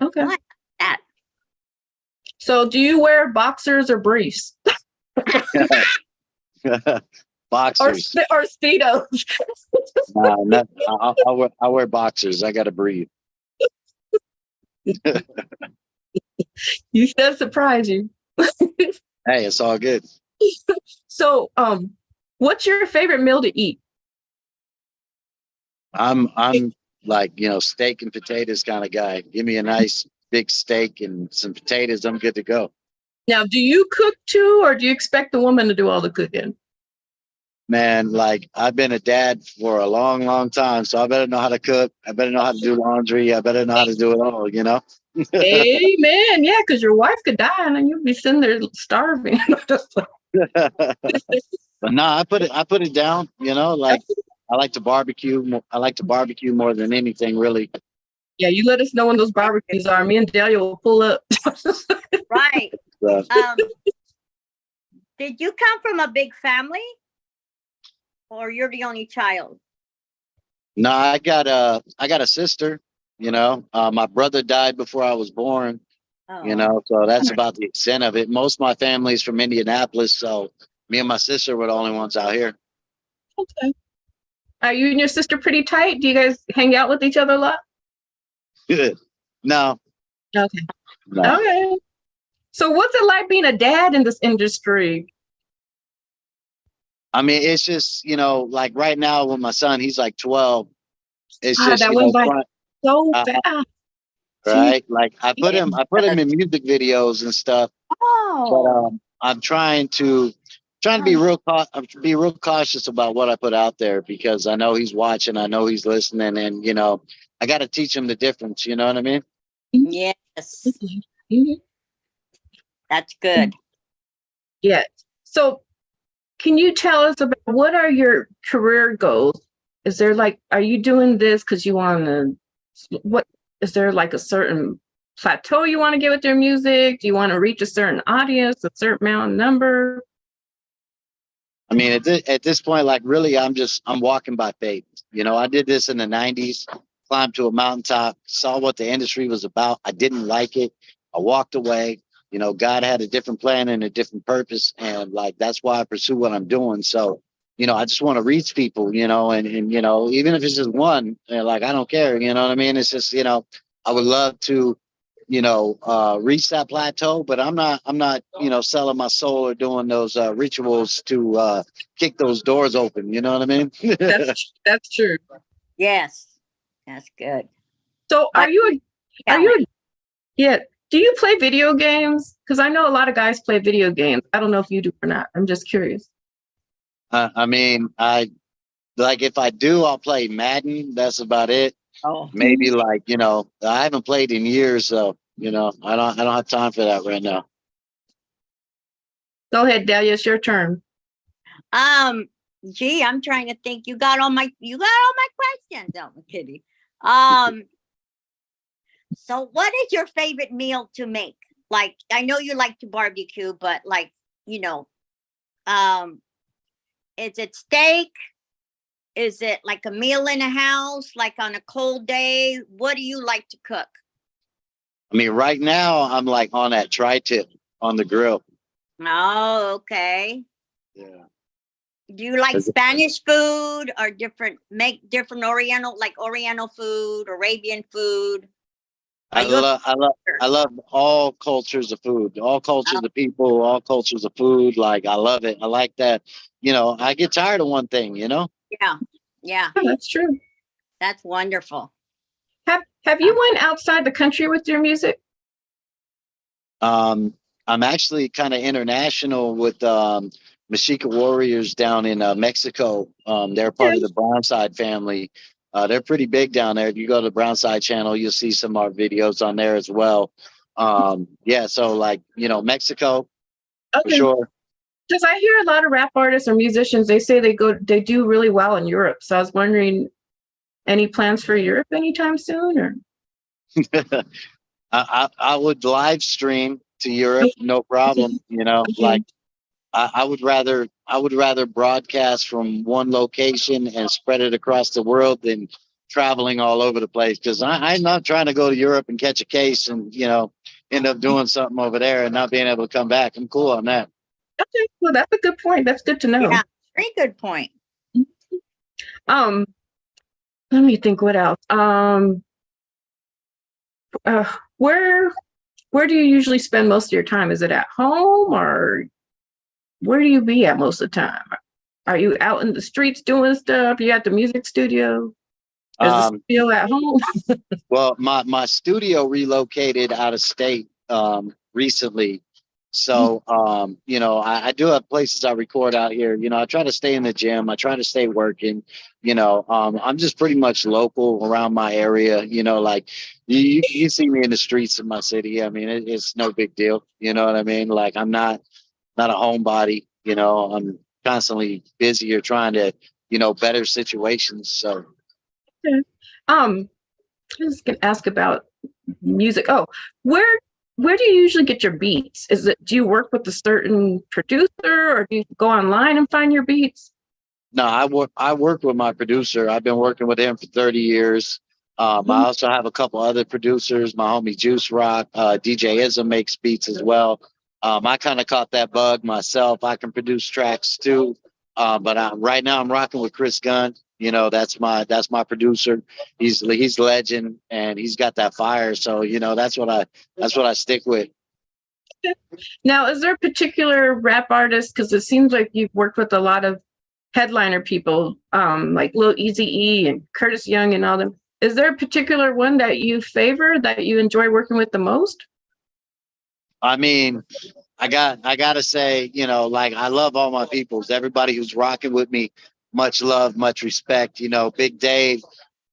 Speaker 2: Okay.
Speaker 3: I like that.
Speaker 2: So do you wear boxers or briefs
Speaker 1: boxers.
Speaker 2: or speedos?
Speaker 1: I wear boxers. I gotta breathe.
Speaker 2: You said surprise you.
Speaker 1: Hey, it's all good.
Speaker 2: So, what's your favorite meal to eat?
Speaker 1: I'm like steak and potatoes kind of guy. Give me a nice big steak and some potatoes. I'm good to go.
Speaker 2: Now, do you cook too, or do you expect the woman to do all the cooking?
Speaker 1: Man, like I've been a dad for a long, long time, so I better know how to cook. I better know how to do laundry. I better know how to do it all.
Speaker 2: Amen. Yeah, because your wife could die and then you'd be sitting there starving.
Speaker 1: But no, I put it down. Like I like to barbecue. I like to barbecue more than anything, really.
Speaker 2: Yeah, you let us know when those barbecues are. Me and Delia will pull up.
Speaker 3: Right.
Speaker 1: So,
Speaker 3: Did you come from a big family? Or you're the only child?
Speaker 1: no, I got a sister. My brother died before I was born.
Speaker 3: Oh.
Speaker 1: So that's about the extent of it. Most of my family's from Indianapolis, so me and my sister were the only ones out here.
Speaker 2: Okay. Are you and your sister pretty tight? Do you guys hang out with each other a lot?
Speaker 1: No,
Speaker 2: Okay.
Speaker 1: no.
Speaker 2: Okay. So what's it like being a dad in this industry?
Speaker 1: I mean, it's just, like right now with my son, he's like 12. It's
Speaker 2: God,
Speaker 1: just,
Speaker 2: that went by so
Speaker 1: uh,
Speaker 2: fast.
Speaker 1: right? Like I put him in music videos and stuff, but
Speaker 3: Oh.
Speaker 1: I'm trying to be real cautious about what I put out there because I know he's watching, I know he's listening, and I got to teach him the difference. You know what I mean?
Speaker 3: Yes.
Speaker 2: Mhm.
Speaker 3: That's good.
Speaker 2: Yeah. So can you tell us about what are your career goals? Is there are you doing this because you want to, what is there like a certain plateau you want to get with your music? Do you want to reach a certain audience, a certain amount number?
Speaker 1: I mean, at this point, like really, I'm walking by faith. I did this in the 90s, climbed to a mountaintop, saw what the industry was about. I didn't like it. I walked away. God had a different plan and a different purpose. And that's why I pursue what I'm doing. So, I just want to reach people, and even if it's just one, I don't care. You know what I mean? It's just, I would love to, reach that plateau, but I'm not, selling my soul or doing those rituals to kick those doors open. You know what I mean?
Speaker 2: That's true.
Speaker 3: Yes. That's good.
Speaker 2: So are you yeah. Do you play video games? Because I know a lot of guys play video games. I don't know if you do or not. I'm just curious.
Speaker 1: I mean, if I do, I'll play Madden. That's about it.
Speaker 3: Oh.
Speaker 1: Maybe I haven't played in years, so I don't have time for that right now.
Speaker 2: Go ahead, Delia. It's your turn.
Speaker 3: Gee, I'm trying to think. You got all my questions. Oh, Kitty. So what is your favorite meal to make? Like, I know you like to barbecue, but is it steak? Is it like a meal in a house, like on a cold day? What do you like to cook?
Speaker 1: I mean, right now I'm on that tri-tip on the grill.
Speaker 3: Oh, okay.
Speaker 1: Yeah.
Speaker 3: Do you like Spanish food or make different Oriental food, Arabian food? Are you a
Speaker 1: I love all cultures of food, all cultures of people, all cultures of food. Like I love it. I like that. You know, I get tired of one thing, you know?
Speaker 3: yeah, yeah,
Speaker 2: Yeah, that's true.
Speaker 3: that's wonderful.
Speaker 2: Have you went outside the country with your music?
Speaker 1: I'm actually kind of international with Mexica Warriors down in Mexico. They're part of the Brownside family. They're pretty big down there. If you go to the Brownside channel, you'll see some of our videos on there as well. Yeah, so like, you know, Mexico for
Speaker 2: Okay.
Speaker 1: sure.
Speaker 2: Because I hear a lot of rap artists or musicians, they say they do really well in Europe. So I was wondering, any plans for Europe anytime soon? Or
Speaker 1: I would live stream to Europe, no problem. You know, like I would rather broadcast from one location and spread it across the world than traveling all over the place. Because I'm not trying to go to Europe and catch a case and, you know, end up doing something over there and not being able to come back. I'm cool on that.
Speaker 2: Okay, well, that's a good point. That's good to know.
Speaker 3: Yeah, very good point.
Speaker 2: Um, let me think. What else? Where do you usually spend most of your time? Is it at home, or where do you be at most of the time? Are you out in the streets doing stuff? You at the music studio? Is the studio at home?
Speaker 1: Well, my studio relocated out of state recently. So you know, I do have places I record out here. You know, I try to stay in the gym. I try to stay working. You know, I'm just pretty much local around my area. You know, like you see me in the streets of my city. I mean, it's no big deal. You know what I mean? Like I'm not a homebody. You know, I'm constantly busy or trying to, you know, better situations. So
Speaker 2: Okay. I was gonna ask about music. Oh, where do you usually get your beats? Do you work with a certain producer, or do you go online and find your beats?
Speaker 1: no, I work with my producer. I've been working with him for 30 years. I also have a couple other producers. My homie Juice Rock, DJ Ism makes beats as well. I kind of caught that bug myself. I can produce tracks too. But right now I'm rocking with Chris Gunn. You know, that's my producer. He's legend and he's got that fire. So, you know, that's what I stick with.
Speaker 2: Now, is there a particular rap artist? Because it seems like you've worked with a lot of headliner people, like Lil Eazy E and Curtis Young and all them. Is there a particular one that you favor, that you enjoy working with the most?
Speaker 1: I mean, I gotta say, you know, like I love all my peoples, everybody who's rocking with me, much love, much respect. You know, Big Dave,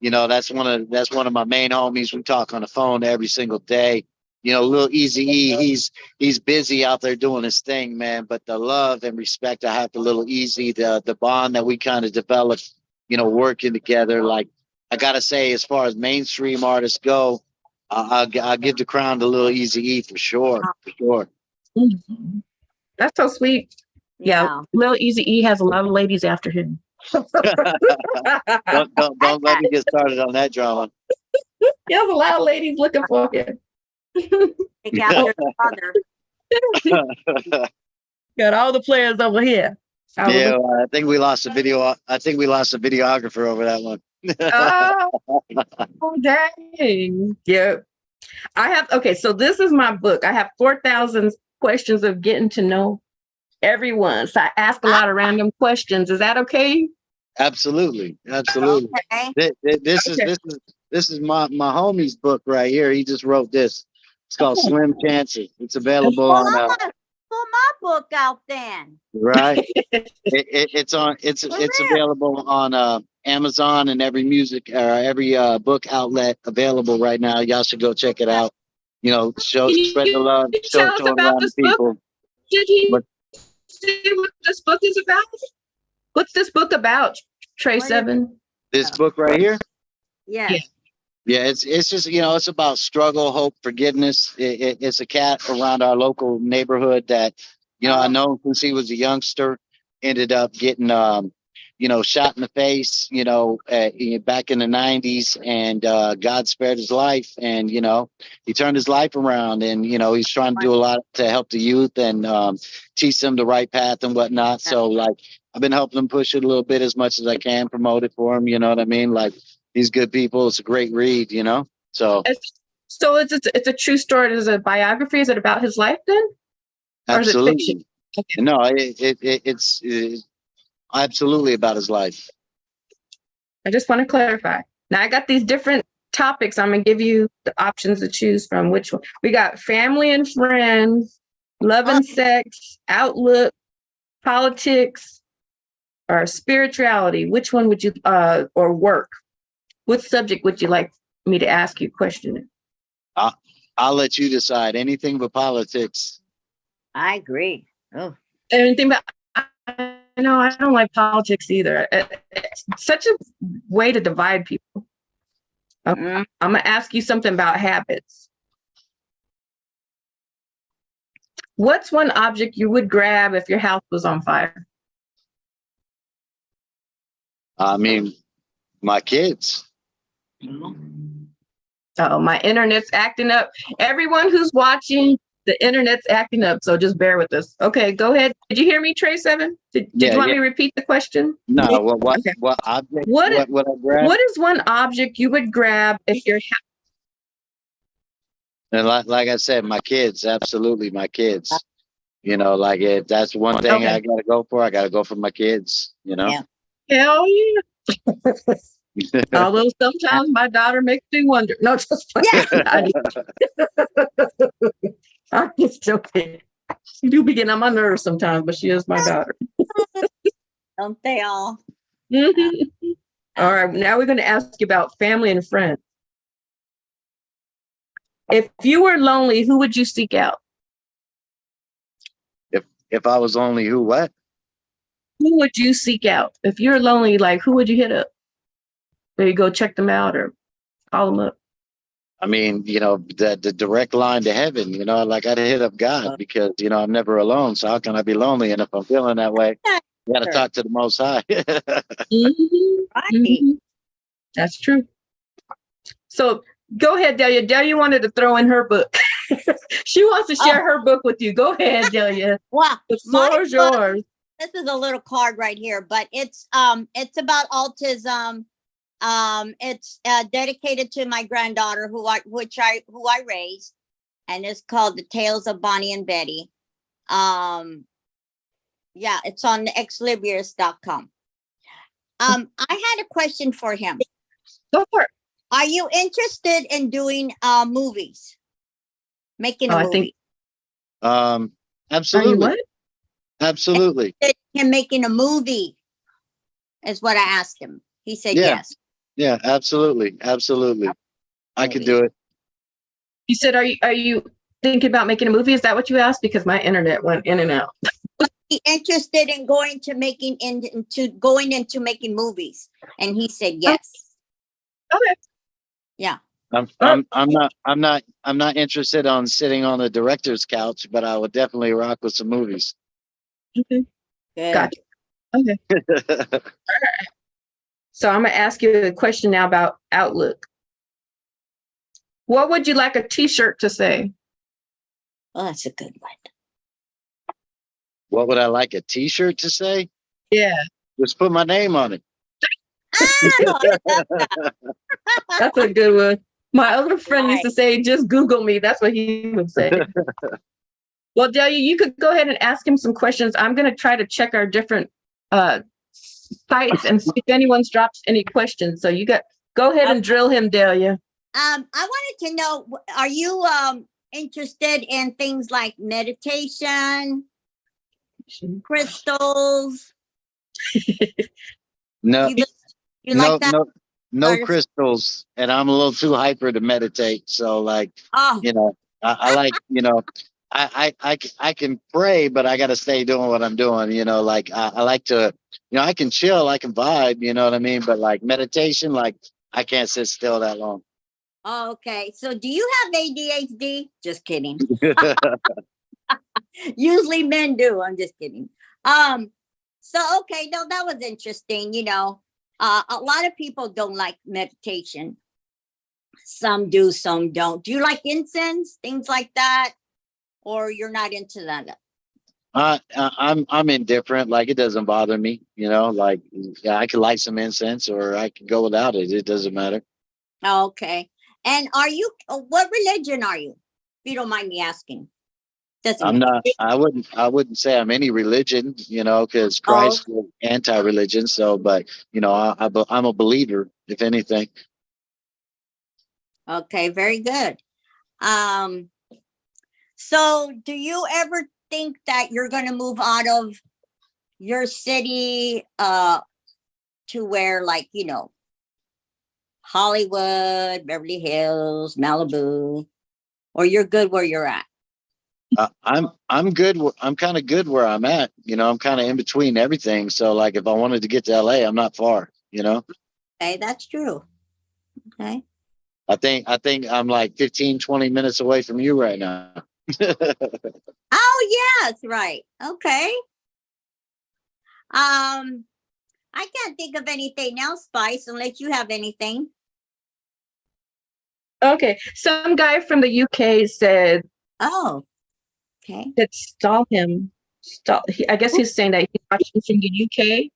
Speaker 1: you know, that's one of my main homies. We talk on the phone every single day. You know, Lil Eazy E, he's busy out there doing his thing, man. But the love and respect I have for Lil Eazy, the bond that we kind of developed, you know, working together. Like I gotta say, as far as mainstream artists go, I'll give the crown to Lil Eazy E for sure, for sure.
Speaker 2: Mhm. That's so sweet. Yeah, Lil Eazy E has a lot of ladies after him.
Speaker 1: Don't let me get started on that drama.
Speaker 2: He has a lot of ladies looking for him.
Speaker 3: Take after the mother.
Speaker 2: Got all the players over here.
Speaker 1: Yeah, I think we lost a video. I think we lost a videographer over that one.
Speaker 2: Oh, dang. Yeah. Okay, so this is my book. I have 4,000 questions of getting to know everyone. So I ask a lot of random questions. Is that okay?
Speaker 1: Absolutely, absolutely.
Speaker 3: Okay.
Speaker 1: This is my homie's book right here. He just wrote this. It's called Slim Chances. It's available
Speaker 3: Well,
Speaker 1: on
Speaker 3: I'm gonna pull my book out then.
Speaker 1: right. It's available on Amazon and every book outlet available right now. Y'all should go check it out. You know, spread the love,
Speaker 2: Tell us
Speaker 1: show it
Speaker 2: about
Speaker 1: around
Speaker 2: this
Speaker 1: the
Speaker 2: book.
Speaker 1: people.
Speaker 2: Did he
Speaker 1: But-
Speaker 2: say what this book is about? What's this book about, TRE SEVN?
Speaker 1: This book right here.
Speaker 3: Yes.
Speaker 1: Yeah, it's just, you know, it's about struggle, hope, forgiveness. It's a cat around our local neighborhood that, you know, I know since he was a youngster, ended up getting, you know, shot in the face, you know, back in the 90s, and God spared his life, and, you know, he turned his life around, and, you know, he's trying to do a lot to help the youth and teach them the right path and whatnot. So, like, I've been helping him push it a little bit as much as I can, promote it for him. You know what I mean? Like, these good people. It's a great read, you know? So
Speaker 2: So it's a true story. Is it a biography? Is it about his life then? Or is it fiction?
Speaker 1: Absolutely.
Speaker 2: Okay.
Speaker 1: No, it's absolutely about his life.
Speaker 2: I just want to clarify. Now I got these different topics. I'm gonna give you the options to choose from. Which one? We got family and friends, love and sex, outlook, politics, or spirituality. Which one would you or work? What subject would you like me to ask you a question?
Speaker 1: I'll let you decide. Anything but politics.
Speaker 3: I agree. Oh,
Speaker 2: Anything about no, I don't like politics either. It's such a way to divide people. Okay.
Speaker 3: mm.
Speaker 2: I'm gonna ask you something about habits. What's one object you would grab if your house was on fire?
Speaker 1: I mean, my kids.
Speaker 2: Oh, my internet's acting up. Everyone who's watching, the internet's acting up, so just bear with us. Okay, go ahead. Did you hear me, TRE SEVN? Did
Speaker 1: Yeah,
Speaker 2: you want
Speaker 1: yeah.
Speaker 2: me to repeat the question?
Speaker 1: No, what
Speaker 2: Okay.
Speaker 1: what object?
Speaker 2: What is-
Speaker 1: What I grab?
Speaker 2: What is one object you would grab if your house?
Speaker 1: And like I said, my kids, absolutely my kids. You know, like if that's one thing
Speaker 2: Okay.
Speaker 1: I gotta go for, I gotta go for my kids, you know?
Speaker 3: Yeah.
Speaker 2: Hell yeah. Although sometimes my daughter makes me wonder. No, just I'm just joking. She do be getting on my nerves sometimes, but she is my daughter.
Speaker 3: Don't they all?
Speaker 2: Mhm. All right, now we're going to ask you about family and friends. If you were lonely, who would you seek out?
Speaker 1: If I was only who what?
Speaker 2: Who would you seek out? If you're lonely, like who would you hit up? Where you go check them out or call them up?
Speaker 1: I mean, you know, the direct line to heaven, you know, like I'd hit up God because, you know, I'm never alone. So how can I be lonely? And if I'm feeling that way, you got to
Speaker 3: Sure.
Speaker 1: talk to the Most High.
Speaker 2: Mhm,
Speaker 3: Right.
Speaker 2: mhm. That's true. So go ahead, Delia. Delia wanted to throw in her book. She wants to share her book with you. Go ahead, Delia.
Speaker 3: Well,
Speaker 2: The
Speaker 3: my
Speaker 2: floor is
Speaker 3: book-
Speaker 2: yours.
Speaker 3: this is a little card right here, but it's about autism. It's dedicated to my granddaughter who I raised, and it's called The Tales of Bonnie and Betty. Yeah, it's on the xlibius.com. I had a question for him.
Speaker 2: Go for it.
Speaker 3: Are you interested in doing movies? Making a
Speaker 2: I
Speaker 3: movie?
Speaker 2: think. Are you
Speaker 1: Absolutely.
Speaker 2: what?
Speaker 1: Absolutely.
Speaker 3: Him making a movie is what I asked him. He said
Speaker 1: Yeah.
Speaker 3: yes.
Speaker 1: Yeah, absolutely. Absolutely. I could do it.
Speaker 2: You said, are you thinking about making a movie? Is that what you asked? Because my internet went in and out.
Speaker 3: He interested in going into making movies, and he said yes.
Speaker 2: Okay.
Speaker 3: Yeah.
Speaker 1: I'm not interested on sitting on the director's couch, but I would definitely rock with some movies.
Speaker 2: Okay.
Speaker 3: Good.
Speaker 2: Gotcha. Okay. So I'm gonna ask you a question now about Outlook. What would you like a T-shirt to say?
Speaker 3: Oh, that's a good one.
Speaker 1: What would I like a T-shirt to say?
Speaker 2: Yeah,
Speaker 1: Just put my name on it.
Speaker 3: Oh,
Speaker 2: that's a good one. My other friend used to say, "Just Google me." That's what he would say. Well, Delia, you could go ahead and ask him some questions. I'm gonna try to check our different sites and see if anyone's dropped any questions. So go ahead and drill him, Delia.
Speaker 3: I wanted to know, are you interested in things like meditation, crystals?
Speaker 1: No,
Speaker 3: You
Speaker 1: no,
Speaker 3: like that?
Speaker 1: no
Speaker 3: Artist?
Speaker 1: crystals, and I'm a little too hyper to meditate. So, like,
Speaker 3: Oh,
Speaker 1: you know, I like, you know, I can pray, but I got to stay doing what I'm doing. You know, like I like to, you know, I can chill, I can vibe. You know what I mean? But like meditation, like I can't sit still that long.
Speaker 3: oh, okay. So do you have ADHD? Just kidding. Usually men do. I'm just kidding. So okay, no, that was interesting. You know, a lot of people don't like meditation. Some do, some don't. Do you like incense, things like that, or you're not into that?
Speaker 1: I'm indifferent. Like it doesn't bother me. You know, like yeah, I could light some incense or I can go without it. It doesn't matter.
Speaker 3: Okay. And are you, what religion are you? If you don't mind me asking. Doesn't
Speaker 1: I'm
Speaker 3: matter.
Speaker 1: not. I wouldn't say I'm any religion, because
Speaker 3: Oh,
Speaker 1: Christ was anti-religion. So, but I'm a believer, if anything.
Speaker 3: okay, very good. Um, so do you ever think that you're gonna move out of your city to where, like, Hollywood, Beverly Hills, Malibu, or you're good where you're at?
Speaker 1: I'm good. I'm kind of good where I'm at. I'm kind of in between everything. So, like, if I wanted to get to LA, I'm not far.
Speaker 3: Okay, that's true. Okay.
Speaker 1: I think I'm like 15, 20 minutes away from you right now.
Speaker 3: Oh, yeah, that's right. Okay. I can't think of anything else, Spice, unless you have anything.
Speaker 2: Okay, some guy from the UK said
Speaker 3: Oh, okay.
Speaker 2: that stall him. I guess he's saying that he's watching from the UK.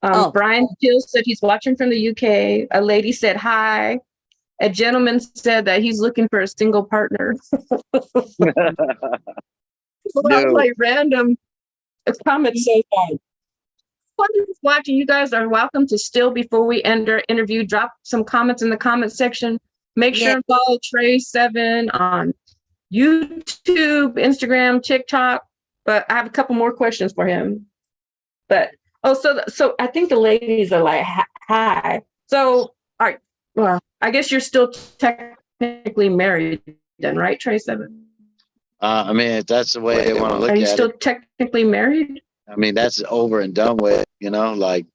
Speaker 3: Oh.
Speaker 2: Brian Hill said he's watching from the UK. A lady said hi. A gentleman said that he's looking for a single partner.
Speaker 1: No.
Speaker 2: Like random comments so far. Whoever's watching, you guys are welcome to still, before we end our interview, drop some comments in the comment section. Make sure and follow TRE7 on YouTube, Instagram, TikTok. But I have a couple more questions for him. But so I think the ladies are like, hi. So, all right. Well, I guess you're still technically married then, right, TRE7?
Speaker 1: I mean, if that's the way they want to look
Speaker 2: Are you
Speaker 1: at
Speaker 2: still
Speaker 1: it.
Speaker 2: technically married?
Speaker 1: I mean, that's over and done with. Like,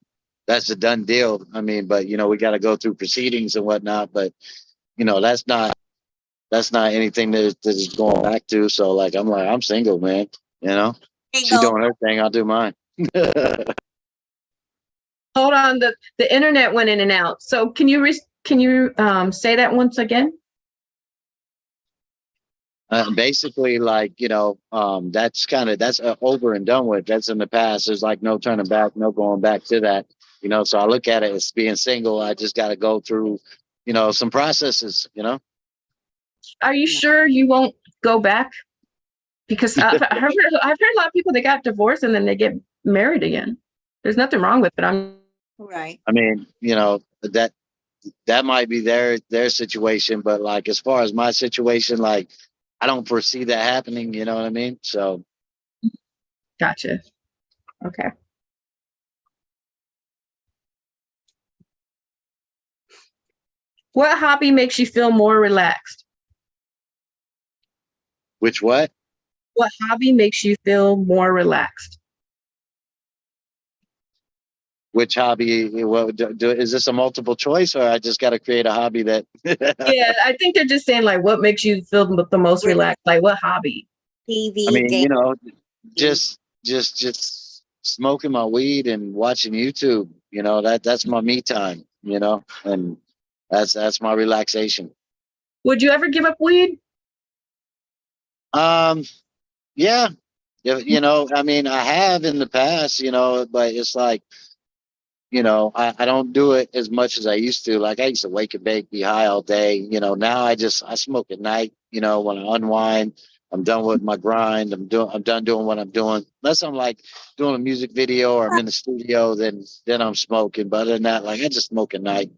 Speaker 1: that's a done deal. I mean, but we got to go through proceedings and whatnot. But that's not anything that is going back to. So, like, I'm single, man. She
Speaker 3: Single.
Speaker 1: doing her thing, I'll do mine.
Speaker 2: Hold on, the internet went in and out. So can you say that once again?
Speaker 1: Basically, like, that's over and done with. That's in the past. There's like no turning back, no going back to that. So I look at it as being single. I just got to go through, some processes.
Speaker 2: Are you sure you won't go back? Because I've heard a lot of people that got divorced and then they get married again. There's nothing wrong with it.
Speaker 3: Right.
Speaker 1: I mean, that might be their situation, but like, as far as my situation, like, I don't foresee that happening. You know what I mean? So.
Speaker 2: Gotcha. Okay. What hobby makes you feel more relaxed?
Speaker 1: Which what?
Speaker 2: What hobby makes you feel more relaxed?
Speaker 1: Which hobby? What is this, a multiple choice, or I just got to create a hobby that?
Speaker 2: Yeah, I think they're just saying like, what makes you feel the most relaxed? Like, what hobby?
Speaker 3: TV
Speaker 1: I mean,
Speaker 3: game.
Speaker 1: just smoking my weed and watching YouTube. That's my me time. And that's my relaxation.
Speaker 2: Would you ever give up weed?
Speaker 1: Yeah. I mean, I have in the past. But it's like, I don't do it as much as I used to. Like, I used to wake and bake, be high all day. Now I smoke at night, when I unwind. I'm done with my grind. I'm done doing what I'm doing. Unless I'm like doing a music video or I'm in the studio, then I'm smoking. But other than that, like, I just smoke at night.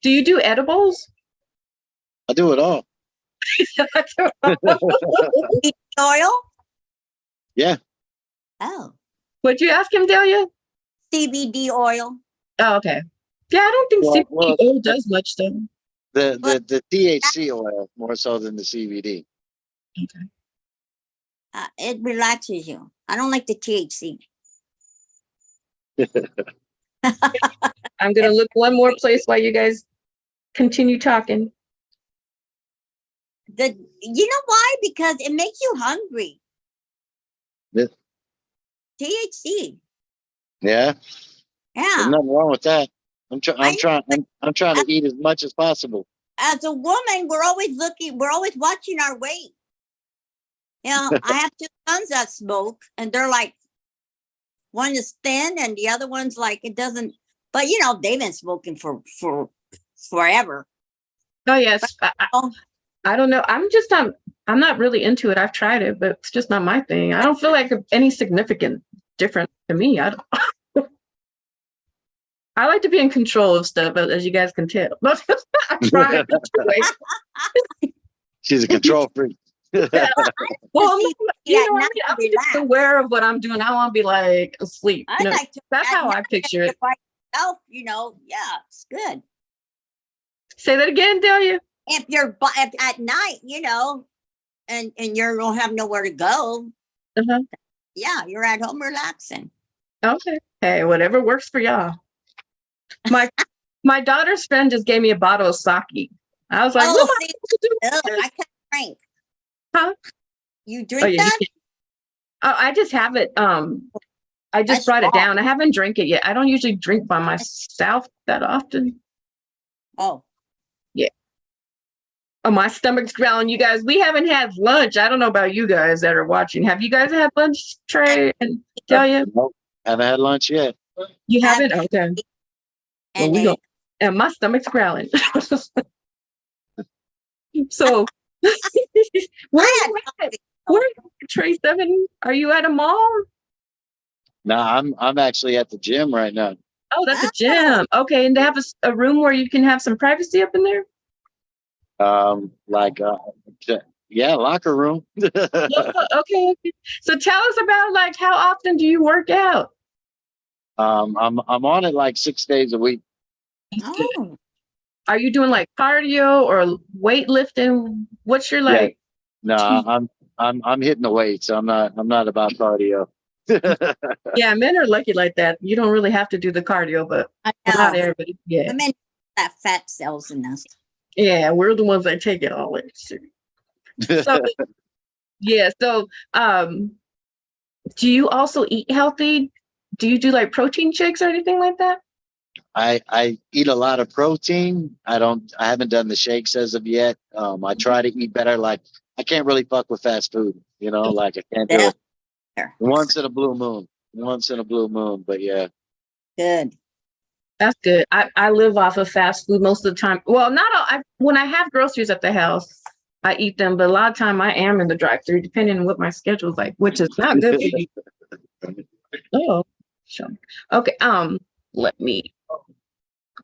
Speaker 2: Do you do edibles?
Speaker 1: I do it all.
Speaker 3: Oil?
Speaker 1: Yeah.
Speaker 3: Oh.
Speaker 2: What'd you ask him, Delia?
Speaker 3: CBD oil.
Speaker 2: Oh, okay. Yeah, I don't think CBD oil does much though.
Speaker 1: The THC oil more so than the CBD.
Speaker 2: Okay.
Speaker 3: It relaxes you. I don't like the THC.
Speaker 2: I'm gonna look one more place while you guys continue talking.
Speaker 3: You know why? Because it makes you hungry.
Speaker 1: Yeah.
Speaker 3: THC.
Speaker 1: Yeah.
Speaker 3: Yeah.
Speaker 1: There's nothing wrong with that. I'm trying to eat as much as possible.
Speaker 3: As a woman, we're always watching our weight. I have two sons that smoke, and they're like, one is thin and the other one's like, it doesn't, but they've been smoking for forever.
Speaker 2: Oh yes.
Speaker 3: Oh.
Speaker 2: I don't know. I'm not really into it. I've tried it, but it's just not my thing. I don't feel like any significant difference to me. I don't. I like to be in control of stuff, as you guys can tell. I try it.
Speaker 1: She's a control freak.
Speaker 2: Well, I'm just aware of what I'm doing. I want to be like asleep.
Speaker 3: I like to.
Speaker 2: That's how I picture it.
Speaker 3: By yourself, yeah, it's good.
Speaker 2: Say that again, Delia.
Speaker 3: If you're at night, and you don't have nowhere to go, yeah, you're at home relaxing.
Speaker 2: Okay. Hey, whatever works for y'all. My daughter's friend just gave me a bottle of sake. I was like, what am I supposed to do with this?
Speaker 3: I can't drink.
Speaker 2: Huh?
Speaker 3: You drink that?
Speaker 2: I just have it. I just brought it down. I haven't drank it yet. I don't usually drink by myself that often.
Speaker 3: Oh.
Speaker 2: Yeah. Oh, my stomach's growling, you guys. We haven't had lunch. I don't know about you guys that are watching. Have you guys had lunch, Trey and Delia?
Speaker 1: Nope, haven't had lunch yet.
Speaker 2: You haven't? Okay. Well, and my stomach's growling. So, where are you at? TRE SEVN? Are you at a mall?
Speaker 1: No, I'm actually at the gym right now.
Speaker 2: Oh, that's a gym. Okay, and they have a room where you can have some privacy up in there?
Speaker 1: Yeah, locker room.
Speaker 2: Okay. So tell us about how often do you work out?
Speaker 1: I'm on it like 6 days a week.
Speaker 3: Oh.
Speaker 2: Are you doing cardio or weightlifting? What's your
Speaker 1: No, I'm hitting the weights. I'm not about cardio.
Speaker 2: Yeah, men are lucky like that. You don't really have to do the cardio, but not everybody. Yeah.
Speaker 3: I mean, that fat cells in us.
Speaker 2: Yeah, we're the ones that take it all in. So, yeah. So, do you also eat healthy? Do you do protein shakes or anything like that?
Speaker 1: I eat a lot of protein. I haven't done the shakes as of yet. I try to eat better. I can't really fuck with fast food, I can't do it. Once in a blue moon, but yeah.
Speaker 3: Good.
Speaker 2: That's good. I live off of fast food most of the time. Well, not all. When I have groceries at the house, I eat them, but a lot of time I am in the drive-thru, depending on what my schedule is like, which is not good for you. Oh, sure. Okay. Let me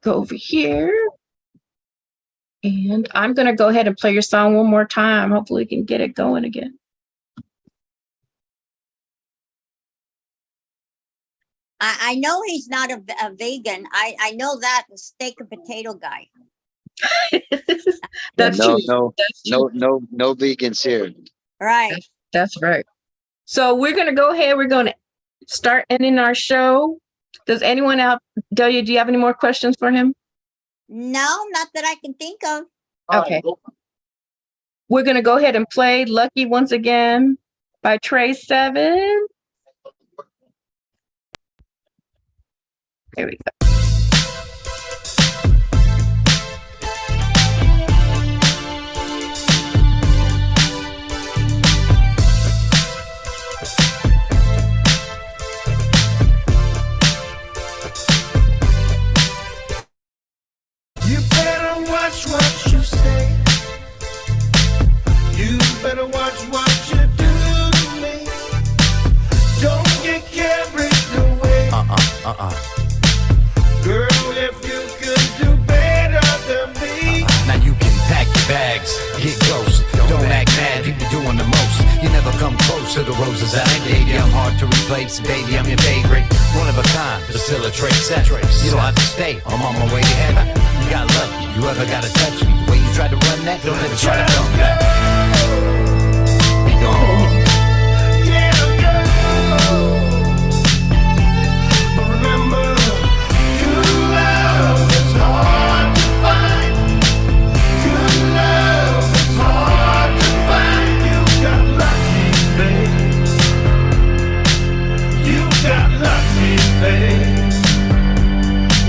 Speaker 2: go over here, and I'm gonna go ahead and play your song one more time. Hopefully, we can get it going again.
Speaker 3: I know he's not a vegan. I know that, the steak and potato guy.
Speaker 2: That's true.
Speaker 1: No vegans here.
Speaker 3: Right.
Speaker 2: That's right. So we're gonna go ahead. We're gonna start ending our show. Does anyone out, Delia, do you have any more questions for him?
Speaker 3: No, not that I can think of.
Speaker 2: Okay. We're gonna go ahead and play "Lucky" once again by TRE SEVN. There we go.
Speaker 4: You better watch what you say. You better watch what you do to me. Don't get carried away. Girl, if you could do better than me.
Speaker 5: Now you can pack your bags, get close. Don't act mad, you be doing the most. You never come close to the roses I gave you. I'm hard to replace, baby, I'm your favorite. One of a kind, but still a TRE SEVN. You don't have to stay, I'm on my way to heaven. You got lucky, you ever gotta touch me. The way you tried to run that, don't ever try to come back. Be gone.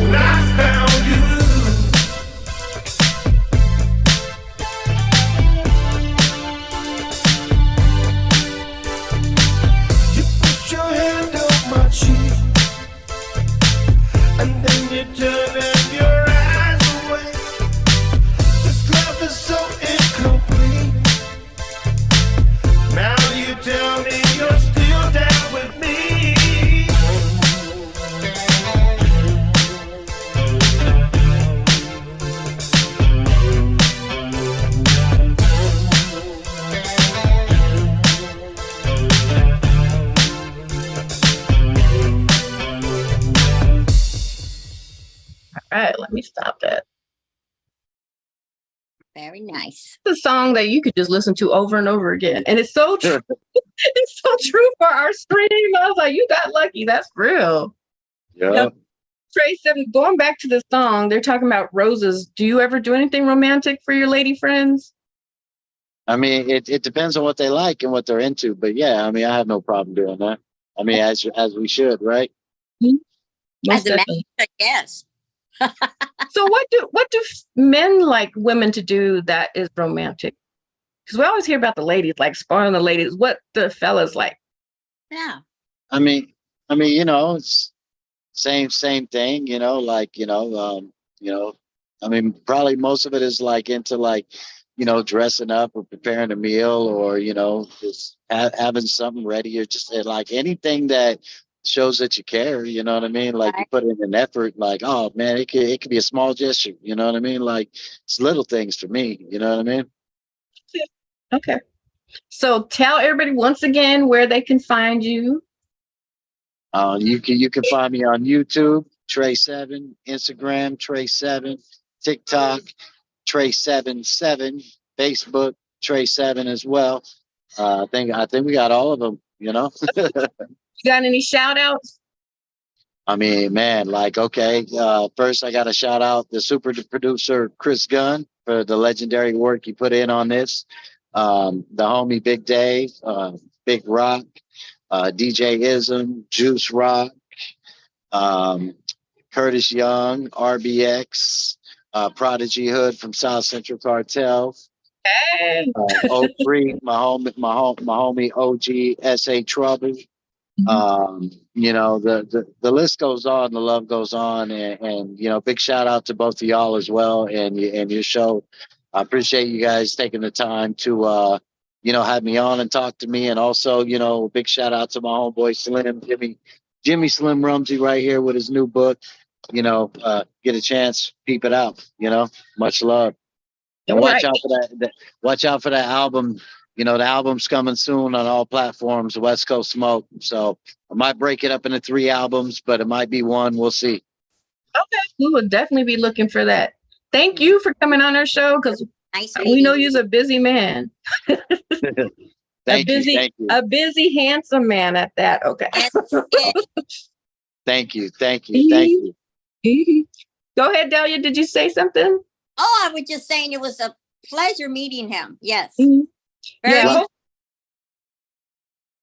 Speaker 4: When I found you,
Speaker 2: right, let me stop that.
Speaker 3: Very nice.
Speaker 2: It's a song that you could just listen to over and over again. And it's so true. It's so true for our stream. I was like, you got lucky. That's real.
Speaker 1: Yeah.
Speaker 2: Now, TRE SEVN, going back to the song, they're talking about roses. Do you ever do anything romantic for your lady friends?
Speaker 1: I mean, it depends on what they like and what they're into, but yeah, I mean, I have no problem doing that. I mean, as we should, right?
Speaker 2: Most
Speaker 3: As a man,
Speaker 2: definitely.
Speaker 3: yes.
Speaker 2: So what do men like women to do that is romantic? Because we always hear about the ladies, like spoiling the ladies. What the fellas like?
Speaker 3: Yeah.
Speaker 1: I mean, you know, it's same thing, you know, like, I mean, probably most of it is like into like, you know, dressing up or preparing a meal or, you know, just having something ready or just like anything that shows that you care, you know what I mean? Like you put in an effort, like, oh man, it could be a small gesture, you know what I mean? Like it's little things for me, you know what I mean?
Speaker 2: Okay. So tell everybody once again where they can find you.
Speaker 1: You can find me on YouTube, TRE SEVN, Instagram, TRE SEVN, TikTok, TRE SEVN, Facebook, TRE SEVN as well. I think we got all of them, you know.
Speaker 2: You got any shout outs?
Speaker 1: I mean, man, like, okay, first I got to shout out the super producer, Gunn, for the legendary work he put in on this. The homie Big Dave, Big Rocc, DJ Ism, Juice Rocc, Curtis Young, RBX, Prodje Hood from South Central Cartel,
Speaker 2: Hey.
Speaker 1: Ocreep, my homie OG Settrouble. You know, the list goes on, the love goes on, and you know, big shout out to both of y'all as well, and your show. I appreciate you guys taking the time to you know, have me on and talk to me, and also, you know, big shout out to my homeboy Slim, Jimmy Slim Rumsey right here with his new book. You know, get a chance, peep it out. You know, much love, and watch out for that. Watch out for that album. You know, the album's coming soon on all platforms, Westcoast Smoke. So I might break it up into 3 albums, but it might be one. We'll see.
Speaker 2: Okay, we will definitely be looking for that. Thank you for coming on our show because we know you're a busy man.
Speaker 1: Thank you.
Speaker 2: A busy, handsome man at that. Okay.
Speaker 1: Thank you.
Speaker 2: Go ahead, Delia. Did you say something?
Speaker 3: Oh, I was just saying it was a pleasure meeting him. Yes.
Speaker 2: Yeah.
Speaker 3: Very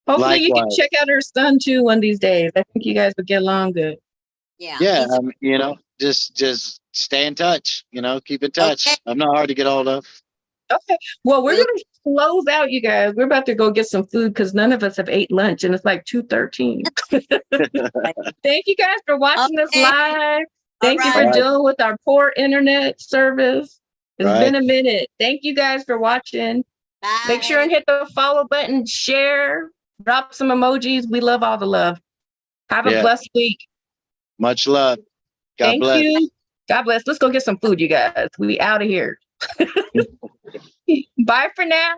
Speaker 2: Hopefully you can
Speaker 1: Likewise.
Speaker 2: check out her son too one of these days. I think you guys would get along good.
Speaker 3: Yeah.
Speaker 1: Yeah. You know, just stay in touch. You know, keep in touch.
Speaker 3: Okay.
Speaker 1: I'm not hard to get hold of.
Speaker 2: Okay. Well, we're gonna close out, you guys. We're about to go get some food because none of us have ate lunch, and it's like 2:13. Thank you guys for watching this live. Thank you for dealing with our poor internet service. It's been a minute. Thank you guys for watching.
Speaker 3: Bye.
Speaker 2: Make sure and hit the follow button, share, drop some emojis. We love all the love. Have a blessed week.
Speaker 1: Much love. God bless.
Speaker 2: Thank you. God bless. Let's go get some food, you guys. We out of here. Bye for now.